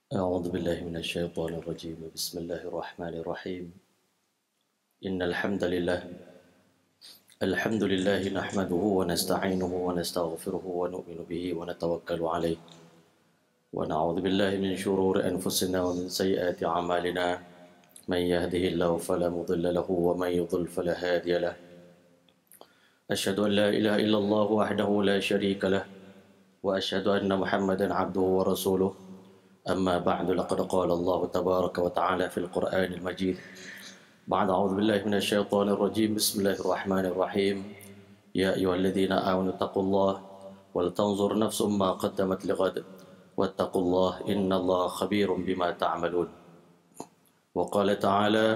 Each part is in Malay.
أعوذ بالله من الشيطان الرجيم. بسم الله الرحمن الرحيم. إن الحمد لله نحمده ونستعينه ونستغفره ونؤمن به ونتوكل عليه ونعوذ بالله من شرور أنفسنا ومن سيئات أعمالنا. من يهده الله فلا مضل له ومن يضل فلا هادي له. أشهد أن لا إله إلا الله وحده لا شريك له وأشهد أن محمدا عبده ورسوله. أما بعد، لقد قال الله تبارك وتعالى في القرآن المجيد بعد أعوذ بالله من الشيطان الرجيم. بسم الله الرحمن الرحيم. يا أيها الذين آمنوا اتقوا الله ولتنظر نفس ما قدمت لغد واتقوا الله إن الله خبير بما تعملون. وقال تعالى: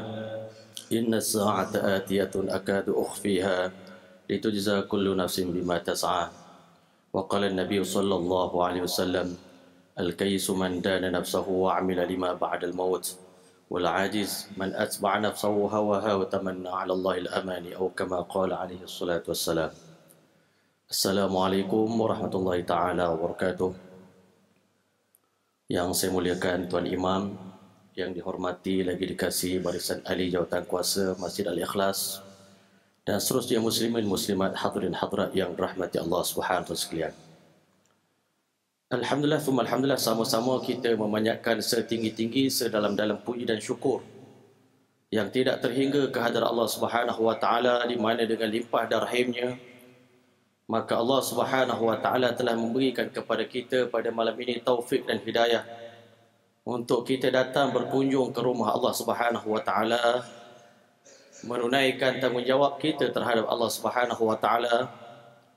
إن الساعة آتية أكاد أخفيها لتجزى كل نفس بما تسعى. وقال النبي صلى الله عليه وسلم: الكيس من دان نفسه وعمل لما بعد الموت، والعاجز من أتبع نفسه هواها وتمنى على الله الأماني، أو كما قال عليه الصلاة والسلام. Assalamualaikum warahmatullahi taala wabarakatuh. Yang saya muliakan Tuan Imam, yang dihormati lagi dikasihi barisan ahli jawatan kuasa Masjid Al-Ikhlas, dan seterusnya muslimin muslimat hadirin hadirat yang dirahmati Allah Subhanahu wa taala sekalian. Alhamdulillah, alhamdulillah, sama-sama kita memanjatkan setinggi-tinggi sedalam-dalam puji dan syukur yang tidak terhingga kehadrat Allah Subhanahu wa taala, di mana dengan limpah dan rahimnya maka Allah Subhanahu wa taala telah memberikan kepada kita pada malam ini taufik dan hidayah untuk kita datang berkunjung ke rumah Allah Subhanahu wa taala, menunaikan tanggungjawab kita terhadap Allah Subhanahu wa taala.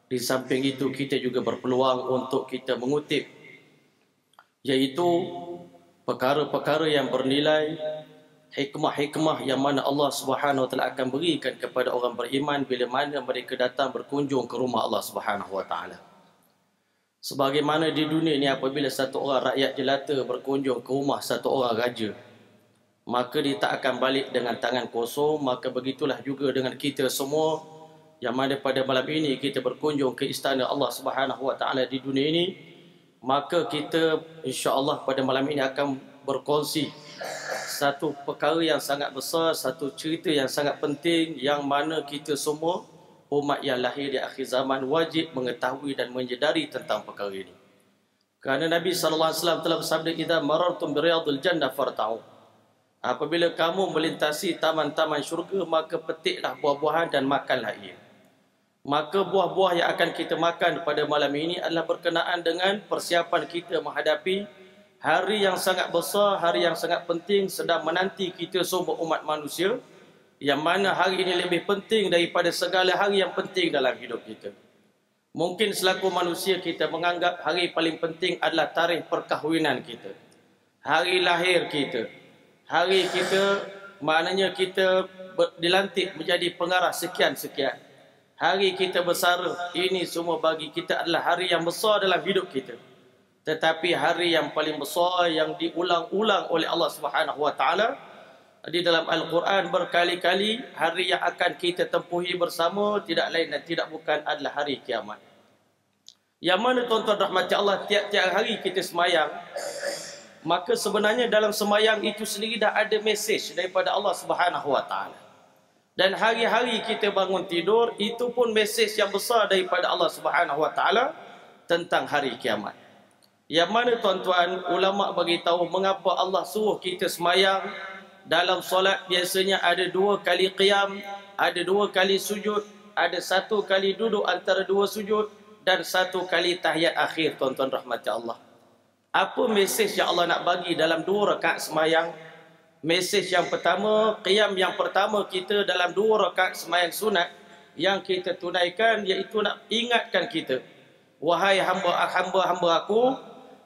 Di samping itu, kita juga berpeluang untuk kita mengutip, iaitu perkara-perkara yang bernilai, hikmah-hikmah yang mana Allah Subhanahu wa taala akan berikan kepada orang beriman bila mana mereka datang berkunjung ke rumah Allah Subhanahu wa taala. Sebagaimana di dunia ini, apabila satu orang rakyat jelata berkunjung ke rumah satu orang raja, maka dia tak akan balik dengan tangan kosong. Maka begitulah juga dengan kita semua, yang mana pada malam ini kita berkunjung ke istana Allah Subhanahu wa taala di dunia ini, maka kita insya-Allah pada malam ini akan berkongsi satu perkara yang sangat besar, satu cerita yang sangat penting, yang mana kita semua umat yang lahir di akhir zaman wajib mengetahui dan menyedari tentang perkara ini. Kerana Nabi sallallahu alaihi wasallam telah bersabda, "Idza marartum bi riyadil jannah farta'u." Apabila kamu melintasi taman-taman syurga, maka petiklah buah-buahan dan makanlah ia. Maka buah-buah yang akan kita makan pada malam ini adalah berkenaan dengan persiapan kita menghadapi hari yang sangat besar, hari yang sangat penting sedang menanti kita semua umat manusia, yang mana hari ini lebih penting daripada segala hari yang penting dalam hidup kita. Mungkin selaku manusia kita menganggap hari paling penting adalah tarikh perkahwinan kita, hari lahir kita, hari kita maknanya kita dilantik menjadi pengarah sekian-sekian. Hari kita bersara, ini semua bagi kita adalah hari yang besar dalam hidup kita. Tetapi hari yang paling besar yang diulang-ulang oleh Allah Subhanahu wa taala di dalam Al-Quran berkali-kali, hari yang akan kita tempuhi bersama tidak lain dan tidak bukan adalah hari kiamat. Yang mana tuan-tuan rahmati Allah, tiap-tiap hari kita semayang, maka sebenarnya dalam semayang itu sendiri dah ada mesej daripada Allah Subhanahu wa taala. Dan hari-hari kita bangun tidur, itu pun mesej yang besar daripada Allah Subhanahu wa taala tentang hari kiamat. Yang mana tuan-tuan, ulama bagi tahu mengapa Allah suruh kita semayang. Dalam solat biasanya ada 2 kali qiyam, ada 2 kali sujud, ada 1 kali duduk antara 2 sujud, dan 1 kali tahiyat akhir. Tuan-tuan rahmati Allah, apa mesej yang Allah nak bagi dalam 2 rakaat semayang? Mesej yang pertama, qiyam yang pertama kita dalam 2 rakaat semayang sunat yang kita tunaikan, iaitu nak ingatkan kita, wahai hamba-hamba aku,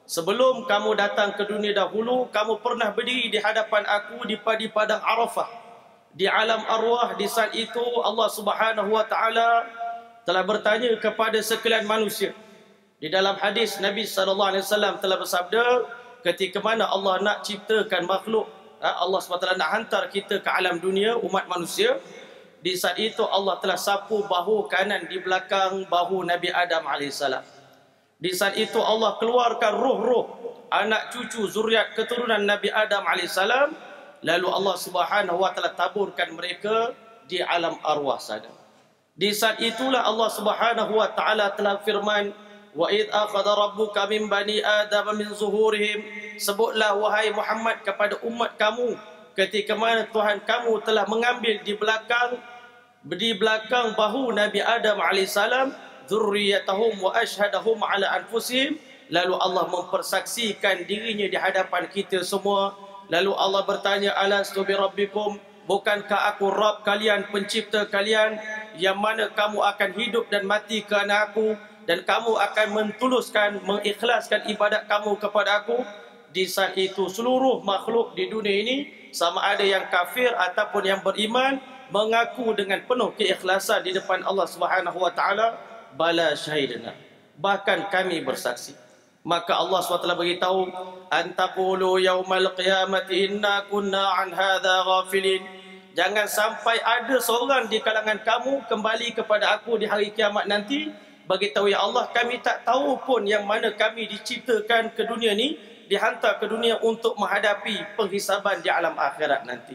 sebelum kamu datang ke dunia dahulu, kamu pernah berdiri di hadapan aku di padang Arafah, di alam arwah. Di saat itu Allah Subhanahu wa taala telah bertanya kepada sekalian manusia. Di dalam hadis, Nabi sallallahu alaihi wasallam telah bersabda, ketika mana Allah nak ciptakan makhluk, Allah SWT nak hantar kita ke alam dunia, umat manusia, di saat itu Allah telah sapu bahu kanan di belakang bahu Nabi Adam AS. Di saat itu Allah keluarkan ruh-ruh anak cucu zuriat keturunan Nabi Adam alaihissalam, lalu Allah Subhanahu wa taala taburkan mereka di alam arwah sana. Di saat itulah Allah Subhanahu wa taala telah firman, wa id akhadha rabbuka min bani adam min zuhurihim, sebutlah wahai Muhammad kepada umat kamu ketika mana Tuhan kamu telah mengambil di belakang bahu Nabi Adam alaihissalam dzurriyyatahum wa ashhadahum ala anfusihim, lalu Allah mempersaksikan dirinya di hadapan kita semua. Lalu Allah bertanya, alastu bi rabbikum, bukankah aku Rabb kalian, pencipta kalian, yang mana kamu akan hidup dan mati kerana aku, dan kamu akan mentuluskan, mengikhlaskan ibadat kamu kepada aku. Di saat itu seluruh makhluk di dunia ini, sama ada yang kafir ataupun yang beriman, mengaku dengan penuh keikhlasan di depan Allah Subhanahu wa taala, bala syahidna, bahkan kami bersaksi. Maka Allah SWT beritahu, antaqulu yaumal qiyamati inna kunna an hadza ghafilin, jangan sampai ada seorang di kalangan kamu kembali kepada aku di hari kiamat nanti beritahu, ya Allah, kami tak tahu pun yang mana kami diciptakan ke dunia ni, dihantar ke dunia untuk menghadapi penghisaban di alam akhirat nanti.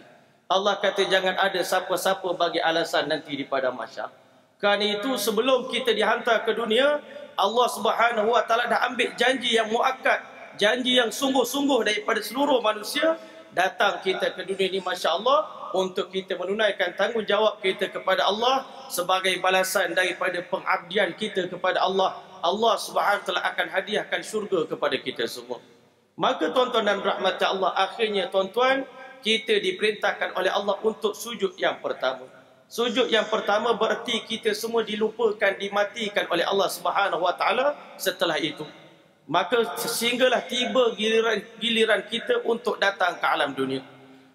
Allah kata jangan ada siapa-siapa bagi alasan nanti di padang mahsyar. Kerana itu sebelum kita dihantar ke dunia, Allah Subhanahu wa taala dah ambil janji yang muakkad, janji yang sungguh-sungguh daripada seluruh manusia, datang kita ke dunia ini masya-Allah untuk kita menunaikan tanggungjawab kita kepada Allah sebagai balasan daripada pengabdian kita kepada Allah. Allah Subhanahu wa taala akan hadiahkan syurga kepada kita semua. Maka tuan-tuan dan rahmat Allah, akhirnya tuan-tuan, kita diperintahkan oleh Allah untuk sujud yang pertama. Sujud yang pertama berarti kita semua dilupakan, dimatikan oleh Allah Subhanahu wa taala setelah itu. Maka sehinggalah tiba giliran kita untuk datang ke alam dunia.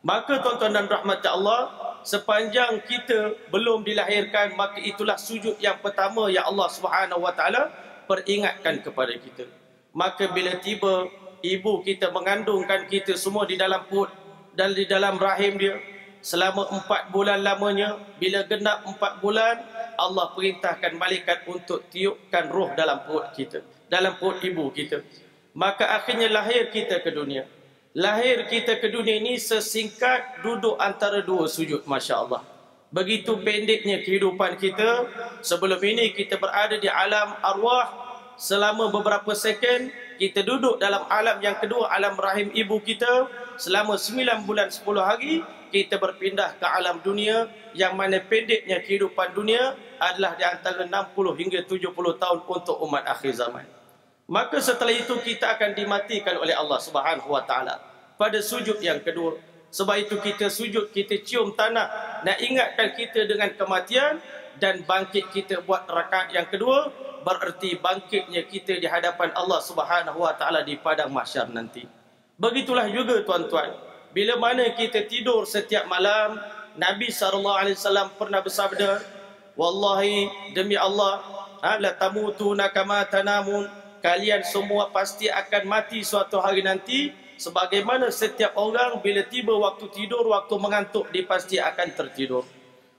Maka tuan-tuan dan rahmat Allah, sepanjang kita belum dilahirkan, maka itulah sujud yang pertama yang Allah Subhanahu wa taala peringatkan kepada kita. Maka bila tiba ibu kita mengandungkan kita semua di dalam perut dan di dalam rahim dia selama 4 bulan lamanya, bila genap 4 bulan, Allah perintahkan malaikat untuk tiupkan roh dalam perut kita, dalam perut ibu kita. Maka akhirnya lahir kita ke dunia. Lahir kita ke dunia ini sesingkat duduk antara 2 sujud, masya-Allah. Begitu pendeknya kehidupan kita. Sebelum ini kita berada di alam arwah selama beberapa second, kita duduk dalam alam yang kedua, alam rahim ibu kita selama 9 bulan 10 hari. Kita berpindah ke alam dunia, yang mana pendeknya kehidupan dunia adalah di antara 60 hingga 70 tahun untuk umat akhir zaman. Maka setelah itu kita akan dimatikan oleh Allah Subhanahu wa taala pada sujud yang kedua. Sebab itu kita sujud, kita cium tanah nak ingatkan kita dengan kematian, dan bangkit kita buat rakaat yang kedua bererti bangkitnya kita di hadapan Allah Subhanahu wa taala di padang mahsyar nanti. Begitulah juga tuan-tuan, bila mana kita tidur setiap malam, Nabi SAW pernah bersabda, wallahi, demi Allah, la tamutuna kama tanamun, kalian semua pasti akan mati suatu hari nanti, sebagaimana setiap orang bila tiba waktu tidur, waktu mengantuk, dia pasti akan tertidur.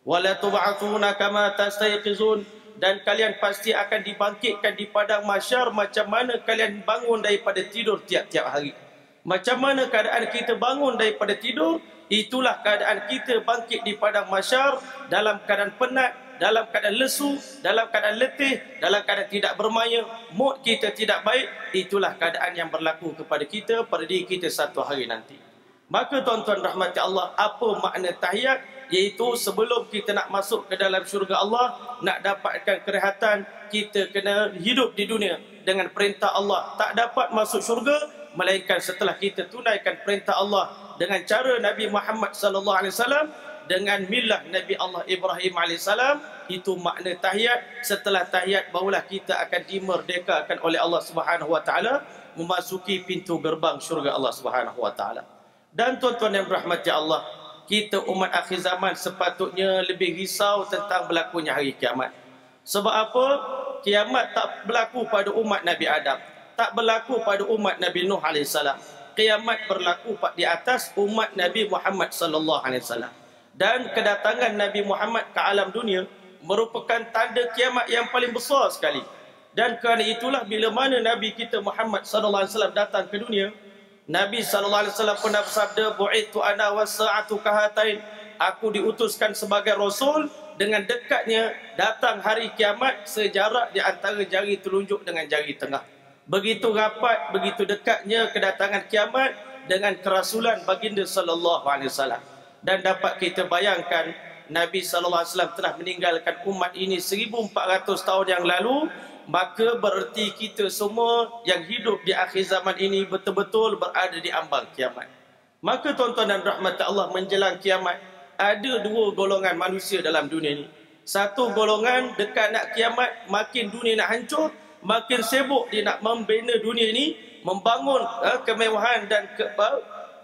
Wala tub'atsuna kama tastayqizun, dan kalian pasti akan dibangkitkan di padang mahsyar macam mana kalian bangun daripada tidur tiap-tiap hari. Macam mana keadaan kita bangun daripada tidur, itulah keadaan kita bangkit di padang mahsyar dalam keadaan penat, dalam keadaan lesu, dalam keadaan letih, dalam keadaan tidak bermaya, mood kita tidak baik. Itulah keadaan yang berlaku kepada kita pada diri kita satu hari nanti. Maka tuan-tuan rahmati Allah, apa makna tahiyat? Iaitu sebelum kita nak masuk ke dalam syurga Allah, nak dapatkan kerehatan, kita kena hidup di dunia dengan perintah Allah. Tak dapat masuk syurga melainkan setelah kita tunaikan perintah Allah dengan cara Nabi Muhammad sallallahu alaihi wasallam, dengan milah Nabi Allah Ibrahim alaihi salam. Itu makna tahiyat. Setelah tahiyat barulah kita akan dimerdekakan oleh Allah Subhanahu wa taala memasuki pintu gerbang syurga Allah Subhanahu wa taala. Dan tuan-tuan yang berahmati Allah, kita umat akhir zaman sepatutnya lebih risau tentang berlakunya hari kiamat. Sebab apa? Kiamat tak berlaku pada umat Nabi Adam, tak berlaku pada umat Nabi Nuh AS. Kiamat berlaku di atas umat Nabi Muhammad sallallahu alaihi wasallam. Dan kedatangan Nabi Muhammad ke alam dunia merupakan tanda kiamat yang paling besar sekali. Dan kerana itulah bila mana Nabi kita Muhammad sallallahu alaihi wasallam datang ke dunia, Nabi sallallahu alaihi wasallam pernah bersabda, "Bu'ithu ana was-sa'atu kahatain." Aku diutuskan sebagai rasul, dengan dekatnya datang hari kiamat sejarak di antara jari telunjuk dengan jari tengah. Begitu rapat, begitu dekatnya kedatangan kiamat dengan kerasulan baginda sallallahu alaihi wasallam. Dan dapat kita bayangkan, Nabi sallallahu alaihi wasallam telah meninggalkan umat ini 1400 tahun yang lalu, maka bererti kita semua yang hidup di akhir zaman ini betul-betul berada di ambang kiamat. Maka tuan-tuan dan rahmat Allah, menjelang kiamat ada dua golongan manusia dalam dunia ini. Satu golongan dekat nak kiamat, makin dunia nak hancur, makin sibuk dia nak membina dunia ini, membangun kemewahan dan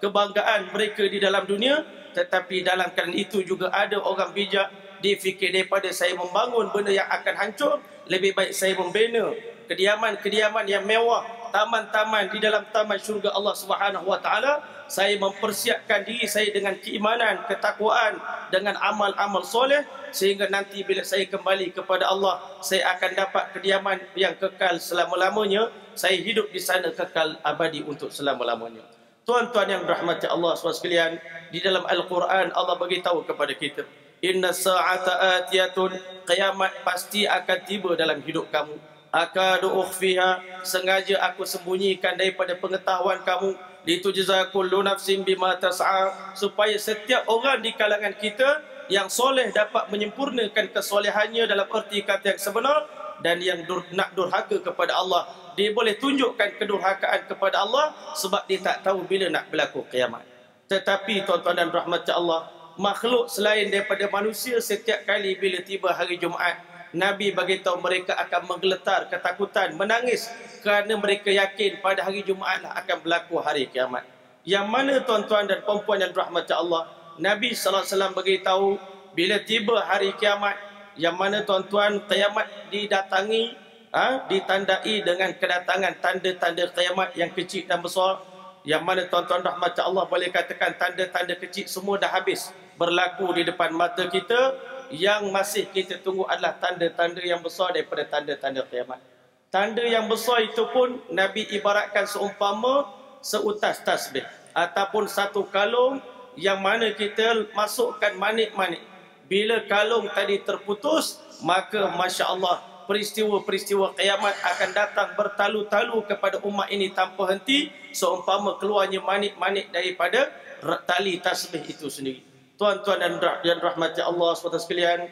kebanggaan mereka di dalam dunia. Tetapi dalam keadaan itu juga ada orang bijak, dia fikir daripada saya membangun benda yang akan hancur, lebih baik saya membina kediaman-kediaman yang mewah, taman-taman di dalam taman syurga Allah Subhanahu wa taala. Saya mempersiapkan diri saya dengan keimanan, ketakwaan, dengan amal-amal soleh, sehingga nanti bila saya kembali kepada Allah, saya akan dapat kediaman yang kekal selama-lamanya. Saya hidup di sana kekal abadi untuk selama-lamanya. Tuan-tuan yang dirahmati Allah SWT sekalian, di dalam Al-Quran Allah beritahu kepada kita, "Inna sa'ata atiyatun." Kiamat pasti akan tiba dalam hidup kamu. "Akadu ukhfiha." Sengaja aku sembunyikan daripada pengetahuan kamu. "Litujza kullu nafsin bima tas'a." Supaya setiap orang di kalangan kita yang soleh dapat menyempurnakan kesolehannya dalam erti kata yang sebenar, dan yang nak durhaka kepada Allah, dia boleh tunjukkan kedurhakaan kepada Allah sebab dia tak tahu bila nak berlaku kiamat. Tetapi tuan-tuan dan rahmat Allah, makhluk selain daripada manusia, setiap kali bila tiba hari Jumaat, Nabi beritahu mereka akan menggeletar ketakutan, menangis, kerana mereka yakin pada hari Jumaat lah akan berlaku hari kiamat. Yang mana tuan-tuan dan puan-puan yang dirahmati Allah, Nabi sallallahu alaihi wasallam beritahu bila tiba hari kiamat, yang mana tuan-tuan kiamat didatangi, ditandai dengan kedatangan tanda-tanda kiamat yang kecil dan besar. Yang mana tuan-tuan rahmat Allah boleh katakan tanda-tanda kecil semua dah habis berlaku di depan mata kita. Yang masih kita tunggu adalah tanda-tanda yang besar daripada tanda-tanda kiamat. Tanda yang besar itu pun Nabi ibaratkan seumpama seutas tasbih ataupun satu kalung yang mana kita masukkan manik-manik. Bila kalung tadi terputus, maka Masya Allah, peristiwa-peristiwa kiamat akan datang bertalu-talu kepada umat ini tanpa henti, seumpama keluarnya manik-manik daripada tali tasbih itu sendiri. Tuan-tuan dan rahmati Allah SWT sekalian,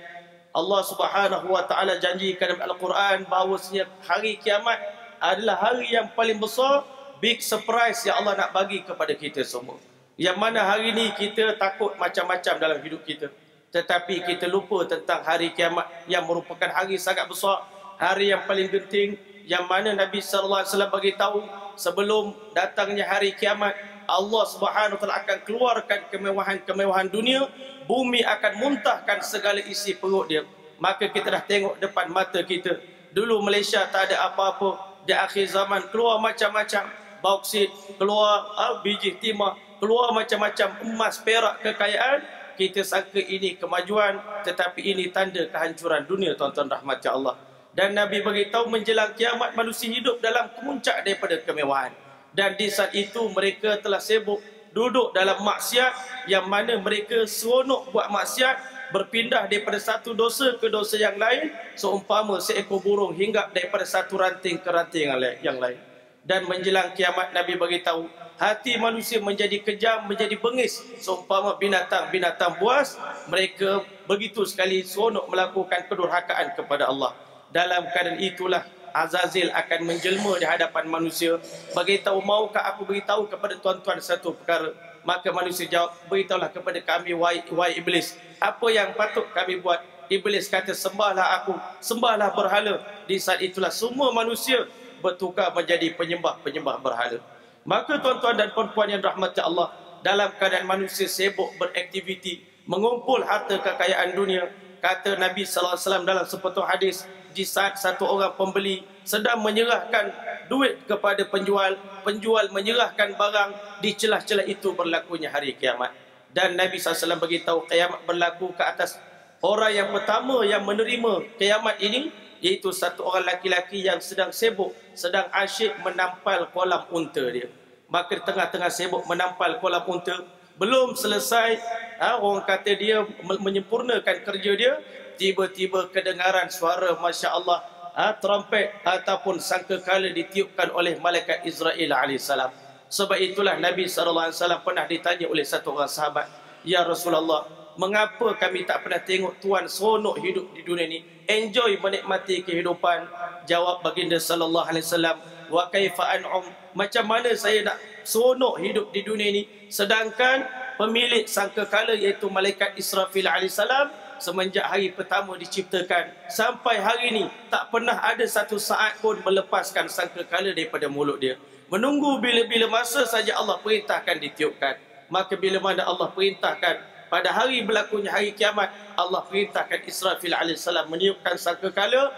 Allah Subhanahu wa taala janjikan dalam Al-Quran bahawasanya hari kiamat adalah hari yang paling besar, big surprise yang Allah nak bagi kepada kita semua. Yang mana hari ini kita takut macam-macam dalam hidup kita, tetapi kita lupa tentang hari kiamat yang merupakan hari sangat besar, hari yang paling genting, yang mana Nabi sallallahu alaihi wasallam beritahu sebelum datangnya hari kiamat, Allah Subhanahu wa taala akan keluarkan kemewahan-kemewahan dunia, bumi akan muntahkan segala isi perut dia. Maka kita dah tengok depan mata kita, dulu Malaysia tak ada apa-apa, di akhir zaman keluar macam-macam, bauksit, keluar biji timah, keluar macam-macam emas, perak, kekayaan. Kita sangka ini kemajuan, tetapi ini tanda kehancuran dunia, tuan-tuan rahmat Allah. Dan Nabi beritahu menjelang kiamat manusia hidup dalam kemuncak daripada kemewahan. Dan di saat itu mereka telah sibuk duduk dalam maksiat, yang mana mereka seronok buat maksiat, berpindah daripada satu dosa ke dosa yang lain, seumpama seekor burung hinggap daripada satu ranting ke ranting yang lain. Dan menjelang kiamat Nabi beritahu hati manusia menjadi kejam, menjadi bengis, seumpama binatang-binatang buas. Mereka begitu sekali seronok melakukan kedurhakaan kepada Allah. Dalam keadaan itulah Azazil akan menjelma di hadapan manusia, beritahu, maukah aku beritahu kepada tuan-tuan satu perkara? Maka manusia jawab, beritahulah kepada kami wahai iblis, apa yang patut kami buat? Iblis kata, sembahlah aku, sembahlah berhala. Di saat itulah semua manusia bertukar menjadi penyembah-penyembah berhala. Maka tuan-tuan dan puan-puan yang rahmati Allah, dalam keadaan manusia sibuk beraktiviti, mengumpul harta kekayaan dunia, kata Nabi sallallahu alaihi wasallam dalam sepotong hadis, di saat satu orang pembeli sedang menyerahkan duit kepada penjual, penjual menyerahkan barang, di celah-celah itu berlakunya hari kiamat. Dan Nabi SAW beritahu kiamat berlaku ke atas orang yang pertama yang menerima kiamat ini iaitu satu orang laki-laki yang sedang sibuk, sedang asyik menampal kolam unta dia. Maka di tengah-tengah sibuk menampal kolam unta, belum selesai, orang kata dia menyempurnakan kerja dia, tiba-tiba kedengaran suara Masya Allah, trompet ataupun sangkakala ditiupkan oleh malaikat Israel alaihissalam. Sebab itulah Nabi SAW pernah ditanya oleh satu orang sahabat, "Ya Rasulullah, mengapa kami tak pernah tengok Tuan seronok hidup di dunia ini, enjoy menikmati kehidupan?" Jawab baginda sallallahu alaihi wasallam, "Wa kaifa an'um?" Macam mana saya nak seronok hidup di dunia ini, sedangkan pemilik sangkakala iaitu malaikat Israfil alaihissalam semenjak hari pertama diciptakan sampai hari ini tak pernah ada satu saat pun melepaskan sangkakala daripada mulut dia. Menunggu bila-bila masa saja Allah perintahkan ditiupkan. Maka bila mana Allah perintahkan pada hari berlakunya hari kiamat, Allah perintahkan Israfil alaihissalam meniupkan sangkakala.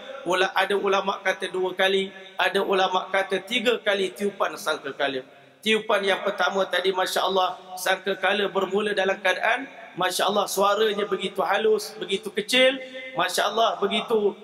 Ada ulama kata 2 kali, ada ulama kata 3 kali tiupan sangkakala. Tiupan yang pertama tadi, Masya Allah, sangkakala bermula dalam keadaan Masya Allah suaranya begitu halus, begitu kecil, Masya Allah begitu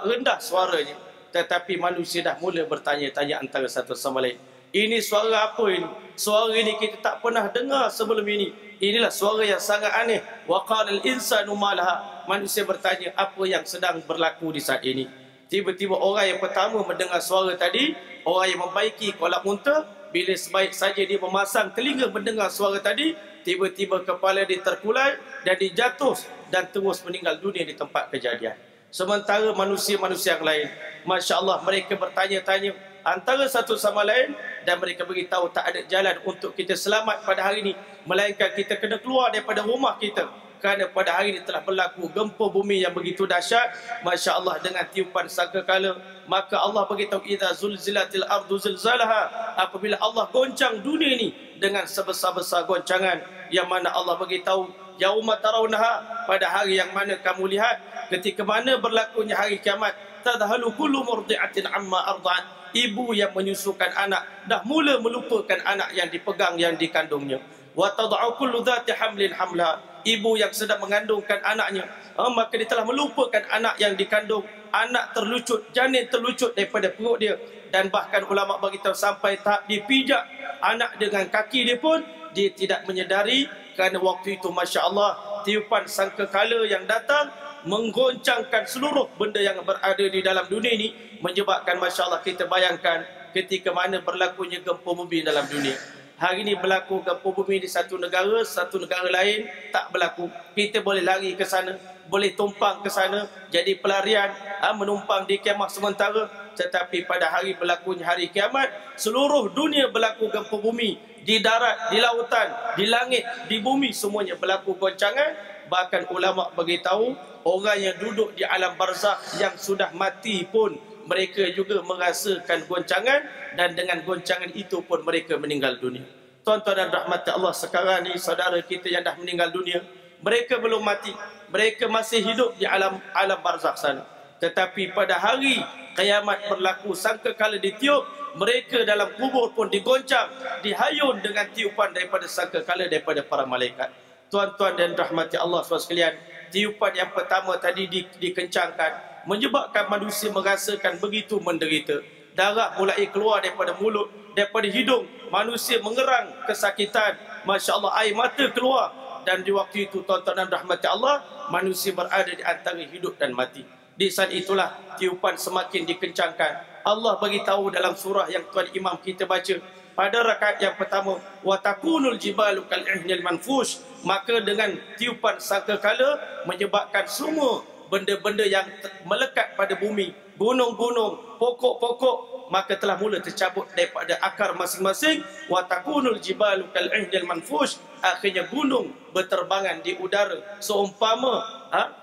rendah suaranya. Tetapi manusia dah mula bertanya-tanya antara satu sama lain, ini suara apa ini? Suara ini kita tak pernah dengar sebelum ini. Inilah suara yang sangat aneh. Wa qala al-insanu ma laha. Manusia bertanya, apa yang sedang berlaku di saat ini? Tiba-tiba orang yang pertama mendengar suara tadi, orang yang membaiki kolam unta, bila sebaik saja dia memasang telinga mendengar suara tadi, tiba-tiba kepala dia terkulai dan dia jatuh dan terus meninggal dunia di tempat kejadian. Sementara manusia-manusia yang lain, Masya Allah, mereka bertanya-tanya antara satu sama lain dan mereka beritahu tak ada jalan untuk kita selamat pada hari ini, melainkan kita kena keluar daripada rumah kita, kerana pada hari ini telah berlaku gempa bumi yang begitu dahsyat. Masya Allah, dengan tiupan sangkakala, maka Allah beritahu, idza zulzilatil ardu zilzalaha, apabila Allah goncang dunia ini dengan sebesar-besar goncangan, yang mana Allah beritahu, yauma tarawnaha, pada hari yang mana kamu lihat, ketika mana berlakunya hari kiamat, tadhalu kullu murdi'atin amma arda'at, ibu yang menyusukan anak dah mula melupakan anak yang dipegang, yang dikandungnya. Wa tad'u kullu dhati hamlin hamla, ibu yang sedang mengandungkan anaknya, maka dia telah melupakan anak yang dikandung. Anak terlucut, janin terlucut daripada perut dia. Dan bahkan ulama beritahu sampai tahap dipijak anak dengan kaki dia pun dia tidak menyedari, kerana waktu itu Masya Allah tiupan sangkakala yang datang menggoncangkan seluruh benda yang berada di dalam dunia ini, menyebabkan Masya Allah kita bayangkan ketika mana berlakunya gempa bumi dalam dunia. Hari ini berlaku gempa bumi di satu negara lain tak berlaku. Kita boleh lari ke sana, boleh tumpang ke sana, jadi pelarian, menumpang di kemah sementara. Tetapi pada hari berlakunya hari kiamat, seluruh dunia berlaku gempa bumi, di darat, di lautan, di langit, di bumi, semuanya berlaku goncangan. Bahkan ulama beritahu, orang yang duduk di alam barzakh yang sudah mati pun mereka juga merasakan goncangan, dan dengan goncangan itu pun mereka meninggal dunia. Tuan-tuan dan rahmat Allah, sekarang ni saudara kita yang dah meninggal dunia, mereka belum mati, mereka masih hidup di alam barzakh sana. Tetapi pada hari kiamat berlaku sangkakala ditiup, mereka dalam kubur pun digoncang, dihayun dengan tiupan daripada sangkakala daripada para malaikat. Tuan-tuan dan rahmati Allah sekalian, tiupan yang pertama tadi dikencangkan, menyebabkan manusia merasakan begitu menderita. Darah mulai keluar daripada mulut, daripada hidung, manusia mengerang kesakitan, Masya Allah, air mata keluar. Dan di waktu itu tuan-tuan dan rahmati Allah, manusia berada di antara hidup dan mati. Di saat itulah tiupan semakin dikencangkan. Allah beritahu dalam surah yang tuan imam kita baca pada rakaat yang pertama, wa takunul jibalu kal ihnil manfush, maka dengan tiupan sangkakala menyebabkan semua benda-benda yang melekat pada bumi, gunung-gunung, pokok-pokok, maka telah mula tercabut daripada akar masing-masing. Wa takunul jibalu kal ihnil manfush, akhirnya gunung berterbangan di udara seumpama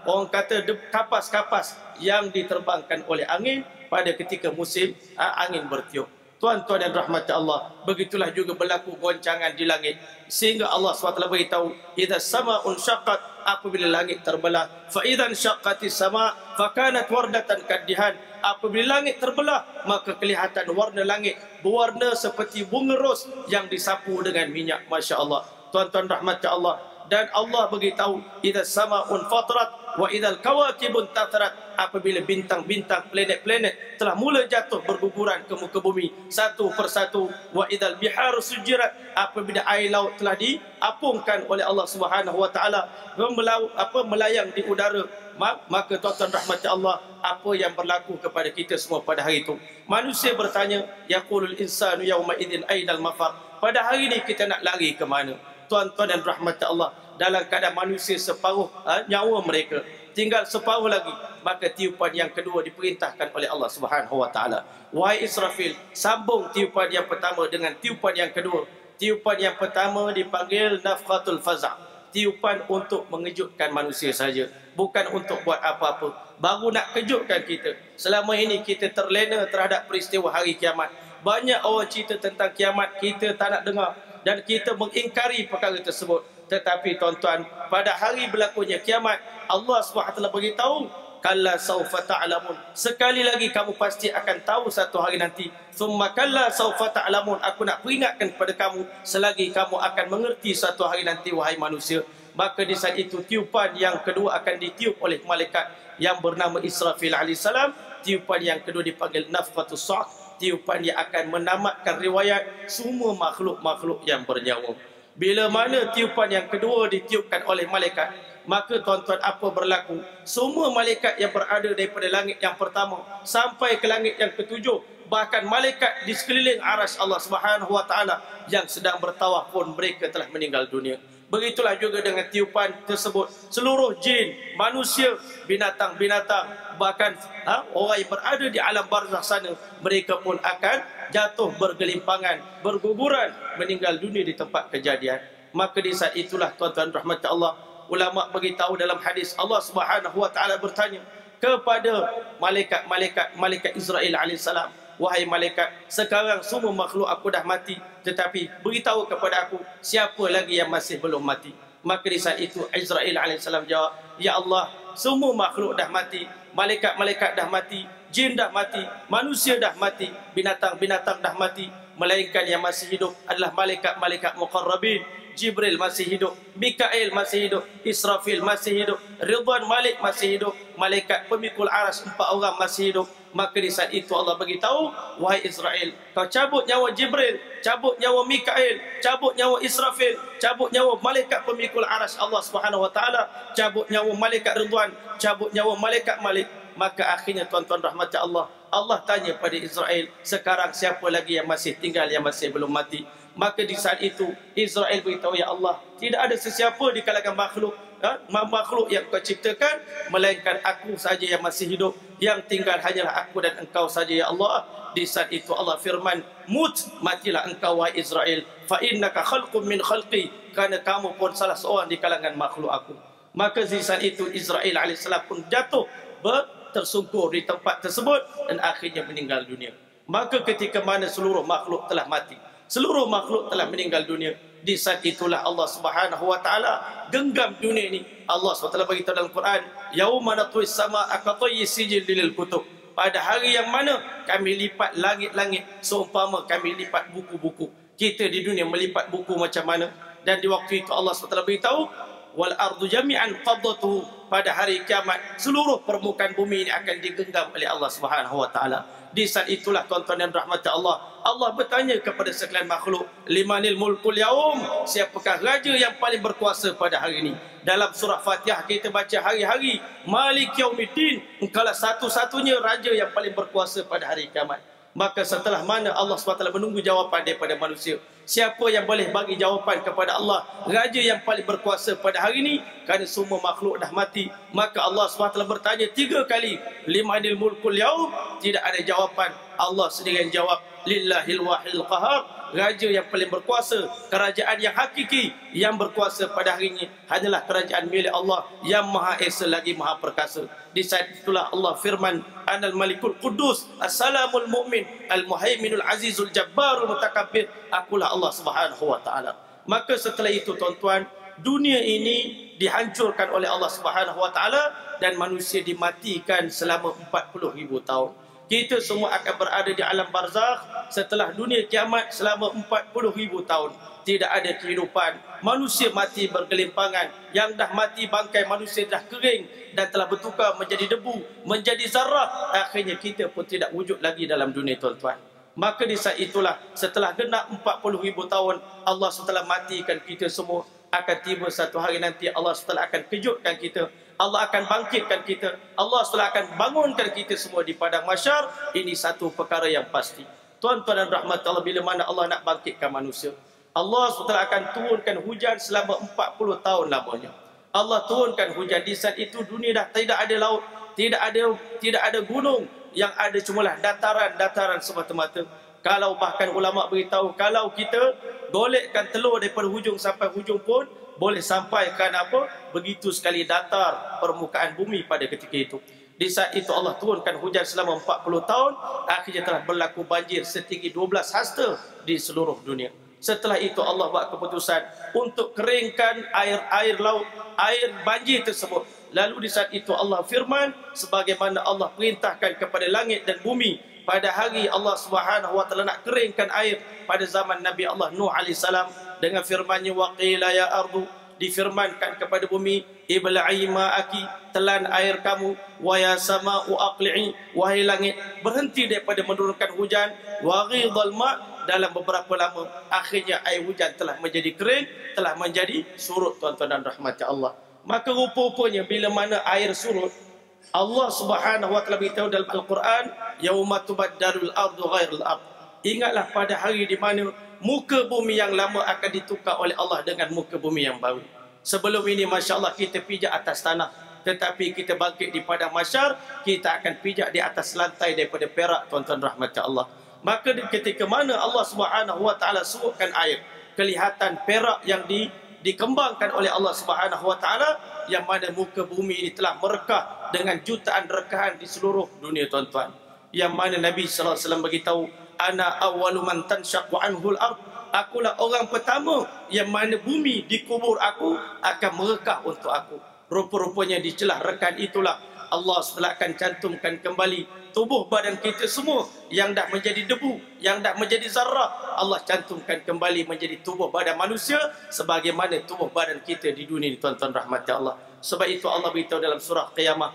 orang kata kapas-kapas yang diterbangkan oleh angin pada ketika musim angin bertiup. Tuan-tuan dan rahmat Allah, begitulah juga berlaku goncangan di langit, sehingga Allah SWT beritahu, idza sama'un syaqqat, apabila langit terbelah, fa idzan syaqqatis sama' fa kanat wardatan kaddihan, apabila langit terbelah maka kelihatan warna langit berwarna seperti bunga ros yang disapu dengan minyak. Masya Allah, tuan-tuan rahmat Allah. Dan Allah beritahu, idza sama'un fatrat wa idzal kawakibun tatarat, apabila bintang-bintang, planet-planet telah mula jatuh berguguran ke muka bumi satu persatu, wa idzal biharu sujirat, apabila air laut telah diapungkan oleh Allah Subhanahu wa taala melayang di udara, maka tuan-tuan rahmati Allah, apa yang berlaku kepada kita semua pada hari itu? Manusia bertanya, yaqulul insanu yawma idzin ainal mafar, pada hari ini kita nak lari ke mana? Tuan-tuan dan rahmati Allah, dalam keadaan manusia separuh nyawa mereka, tinggal separuh lagi, maka tiupan yang kedua diperintahkan oleh Allah Subhanahu wa taala. Wahai Israfil, sambung tiupan yang pertama dengan tiupan yang kedua. Tiupan yang pertama dipanggil nafkhatul faza', tiupan untuk mengejutkan manusia saja, bukan untuk buat apa-apa, baru nak kejutkan kita. Selama ini kita terlena terhadap peristiwa hari kiamat. Banyak orang cerita tentang kiamat, kita tak nak dengar dan kita mengingkari perkara tersebut. Tetapi tuan-tuan, pada hari berlakunya kiamat, Allah SWT beritahu, kalla saufa ta'lamun, sekali lagi kamu pasti akan tahu satu hari nanti. Summa kalla saufa ta'lamun, aku nak peringatkan kepada kamu, selagi kamu akan mengerti satu hari nanti, wahai manusia. Maka di saat itu tiupan yang kedua akan ditiup oleh malaikat yang bernama Israfil alaihissalam. Tiupan yang kedua dipanggil nafkhatus sa', tiupan yang akan menamatkan riwayat semua makhluk-makhluk yang bernyawa. Bila mana tiupan yang kedua ditiupkan oleh malaikat, maka tuan-tuan, apa berlaku? Semua malaikat yang berada daripada langit yang pertama sampai ke langit yang ketujuh, bahkan malaikat di sekeliling arsy Allah Subhanahu wa taala yang sedang bertawaf pun mereka telah meninggal dunia. Begitulah juga dengan tiupan tersebut, seluruh jin, manusia, binatang-binatang, bahkan orang yang berada di alam barzakh sana, mereka pun akan jatuh bergelimpangan, berguguran, meninggal dunia di tempat kejadian. Maka di saat itulah tuan-tuan rahmat Allah, ulama beritahu dalam hadis, Allah Subhanahu wa taala bertanya kepada malaikat Israel alaihissalam, wahai malaikat, sekarang semua makhluk aku dah mati, tetapi beritahu kepada aku siapa lagi yang masih belum mati. Maka di saat itu Israel alaihissalam jawab, ya Allah, semua makhluk dah mati, malaikat-malaikat dah mati, jin dah mati, manusia dah mati, binatang-binatang dah mati, melainkan yang masih hidup adalah malaikat-malaikat muqarrabin. Jibril masih hidup, Mikail masih hidup, Israfil masih hidup, Ridwan Malik masih hidup, malaikat pemikul arsy 4 orang masih hidup. Maka di saat itu Allah beritahu, wahai Israel, kau cabut nyawa Jibril, cabut nyawa Mikail, cabut nyawa Israfil, cabut nyawa malaikat pemikul arsy Allah Subhanahu wa taala, cabut nyawa malaikat Ridwan, cabut nyawa malaikat Malik. Maka akhirnya tuan-tuan rahmat Allah, Allah tanya pada Israel, sekarang siapa lagi yang masih tinggal, yang masih belum mati? Maka di saat itu Israel beritahu, ya Allah, tidak ada sesiapa di kalangan makhluk yang kau ciptakan, melainkan aku saja yang masih hidup, yang tinggal hanyalah aku dan engkau saja, ya Allah. Di saat itu Allah firman, matilah engkau wahai Israel, fa innaka khalqun min khalqi, kerana kamu pun salah seorang di kalangan makhluk aku. Maka di saat itu Israel alaihissalam pun jatuh tersungkur di tempat tersebut dan akhirnya meninggal dunia. Maka ketika mana seluruh makhluk telah mati, seluruh makhluk telah meninggal dunia, di saat itulah Allah Subhanahu wa taala genggam dunia ini. Allah SWT beritahu dalam Quran, yauma natwis samaa katayyi sijil lil kutub, pada hari yang mana kami lipat langit-langit seumpama kami lipat buku-buku. Kita di dunia melipat buku macam mana? Dan di waktu itu Allah SWT beritahu, wal ardu jami'an qabdatuhu, pada hari kiamat seluruh permukaan bumi ini akan digenggam oleh Allah Subhanahu wa taala. Di saat itulah tuan-tuan dan rahmat Allah, Allah bertanya kepada sekalian makhluk, limanil mulkul yaum, siapakah raja yang paling berkuasa pada hari ini? Dalam surah Fatihah kita baca hari-hari, Malik Yaumiddin, engkaulah satu-satunya raja yang paling berkuasa pada hari kiamat. Maka setelah mana Allah SWT menunggu jawapan daripada manusia, siapa yang boleh bagi jawapan kepada Allah, raja yang paling berkuasa pada hari ini? Kerana semua makhluk dah mati. Maka Allah SWT bertanya 3 kali, limanil mulkul yaum, tidak ada jawapan. Allah sendiri yang jawab, lillahil wahil qahar, raja yang paling berkuasa, kerajaan yang hakiki yang berkuasa pada hari ini hanyalah kerajaan milik Allah yang Maha Esa lagi Maha Perkasa. Di saat itulah Allah firman, Anal Malikul Quddus, Assalamul Mu'min, Al-Muhaiminul Azizul Jabbarul Mutakabbir, akulah Allah Subhanahu wa taala. Maka setelah itu tuan-tuan, dunia ini dihancurkan oleh Allah Subhanahu wa taala dan manusia dimatikan selama 40,000 tahun. Kita semua akan berada di alam barzakh setelah dunia kiamat selama 40,000 tahun. Tidak ada kehidupan. Manusia mati bergelimpangan. Yang dah mati bangkai manusia dah kering dan telah bertukar menjadi debu, menjadi zarah. Akhirnya kita pun tidak wujud lagi dalam dunia, tuan-tuan. Maka di saat itulah setelah genap 40,000 tahun Allah SWT matikan kita semua. Akan tiba satu hari nanti Allah SWT akan kejutkan kita. Allah akan bangkitkan kita. Allah SWT akan bangunkan kita semua di padang mahsyar. Ini satu perkara yang pasti. Tuan-tuan dan rahmat Allah, bila mana Allah nak bangkitkan manusia, Allah SWT akan turunkan hujan selama 40 tahun lamanya. Allah turunkan hujan. Di saat itu dunia dah tidak ada laut, tidak ada gunung, yang ada cumalah dataran-dataran semata-mata. Kalau bahkan ulama beritahu, kalau kita golekkan telur daripada hujung sampai hujung pun boleh sampaikan apa? Begitu sekali datar permukaan bumi pada ketika itu. Di saat itu Allah turunkan hujan selama 40 tahun. Akhirnya telah berlaku banjir setinggi 12 hasta di seluruh dunia. Setelah itu Allah buat keputusan untuk keringkan air laut, air banjir tersebut. Lalu di saat itu Allah firman, sebagaimana Allah perintahkan kepada langit dan bumi. Pada hari Allah Subhanahu wa taala nak keringkan air pada zaman Nabi Allah Nuh AS, dengan firman-Nya, waqila ya ardu, difirmankan kepada bumi, ibla'i ma'aki, telan air kamu, wa ya sama'u aqli'i, wahai langit berhenti daripada menurunkan hujan, wa ghidal ma', dalam beberapa lama akhirnya air hujan telah menjadi kering, telah menjadi surut, tuan-tuan dan rahmat Allah. Maka rupa-rupanya bila mana air surut, Allah Subhanahu wa taala beritahu dalam Al-Quran, yauma tubaddalul ardu ghairul ard. Ingatlah pada hari di mana muka bumi yang lama akan ditukar oleh Allah dengan muka bumi yang baru. Sebelum ini masya-Allah kita pijak atas tanah, tetapi kita bangkit di padang mahsyar, kita akan pijak di atas lantai daripada perak, tuan-tuan rahmat Allah. Maka ketika mana Allah Subhanahu wa taala surutkan air, kelihatan perak yang dikembangkan oleh Allah Subhanahu wa taala, yang mana muka bumi ini telah merekah dengan jutaan rekahan di seluruh dunia, tuan-tuan. Yang mana Nabi sallallahu alaihi wasallam beritahu, ana awwalu man tanshaqqu anhul ard, akulah orang pertama yang mana bumi dikubur aku akan merekah untuk aku. Rupa-rupanya di celah rekahan itulah Allah SWT akan cantumkan kembali tubuh badan kita semua yang dah menjadi debu, yang dah menjadi zarah. Allah cantumkan kembali menjadi tubuh badan manusia sebagaimana tubuh badan kita di dunia ini, tuan-tuan rahmati Allah. Sebab itu Allah beritahu dalam surah Qiyamah,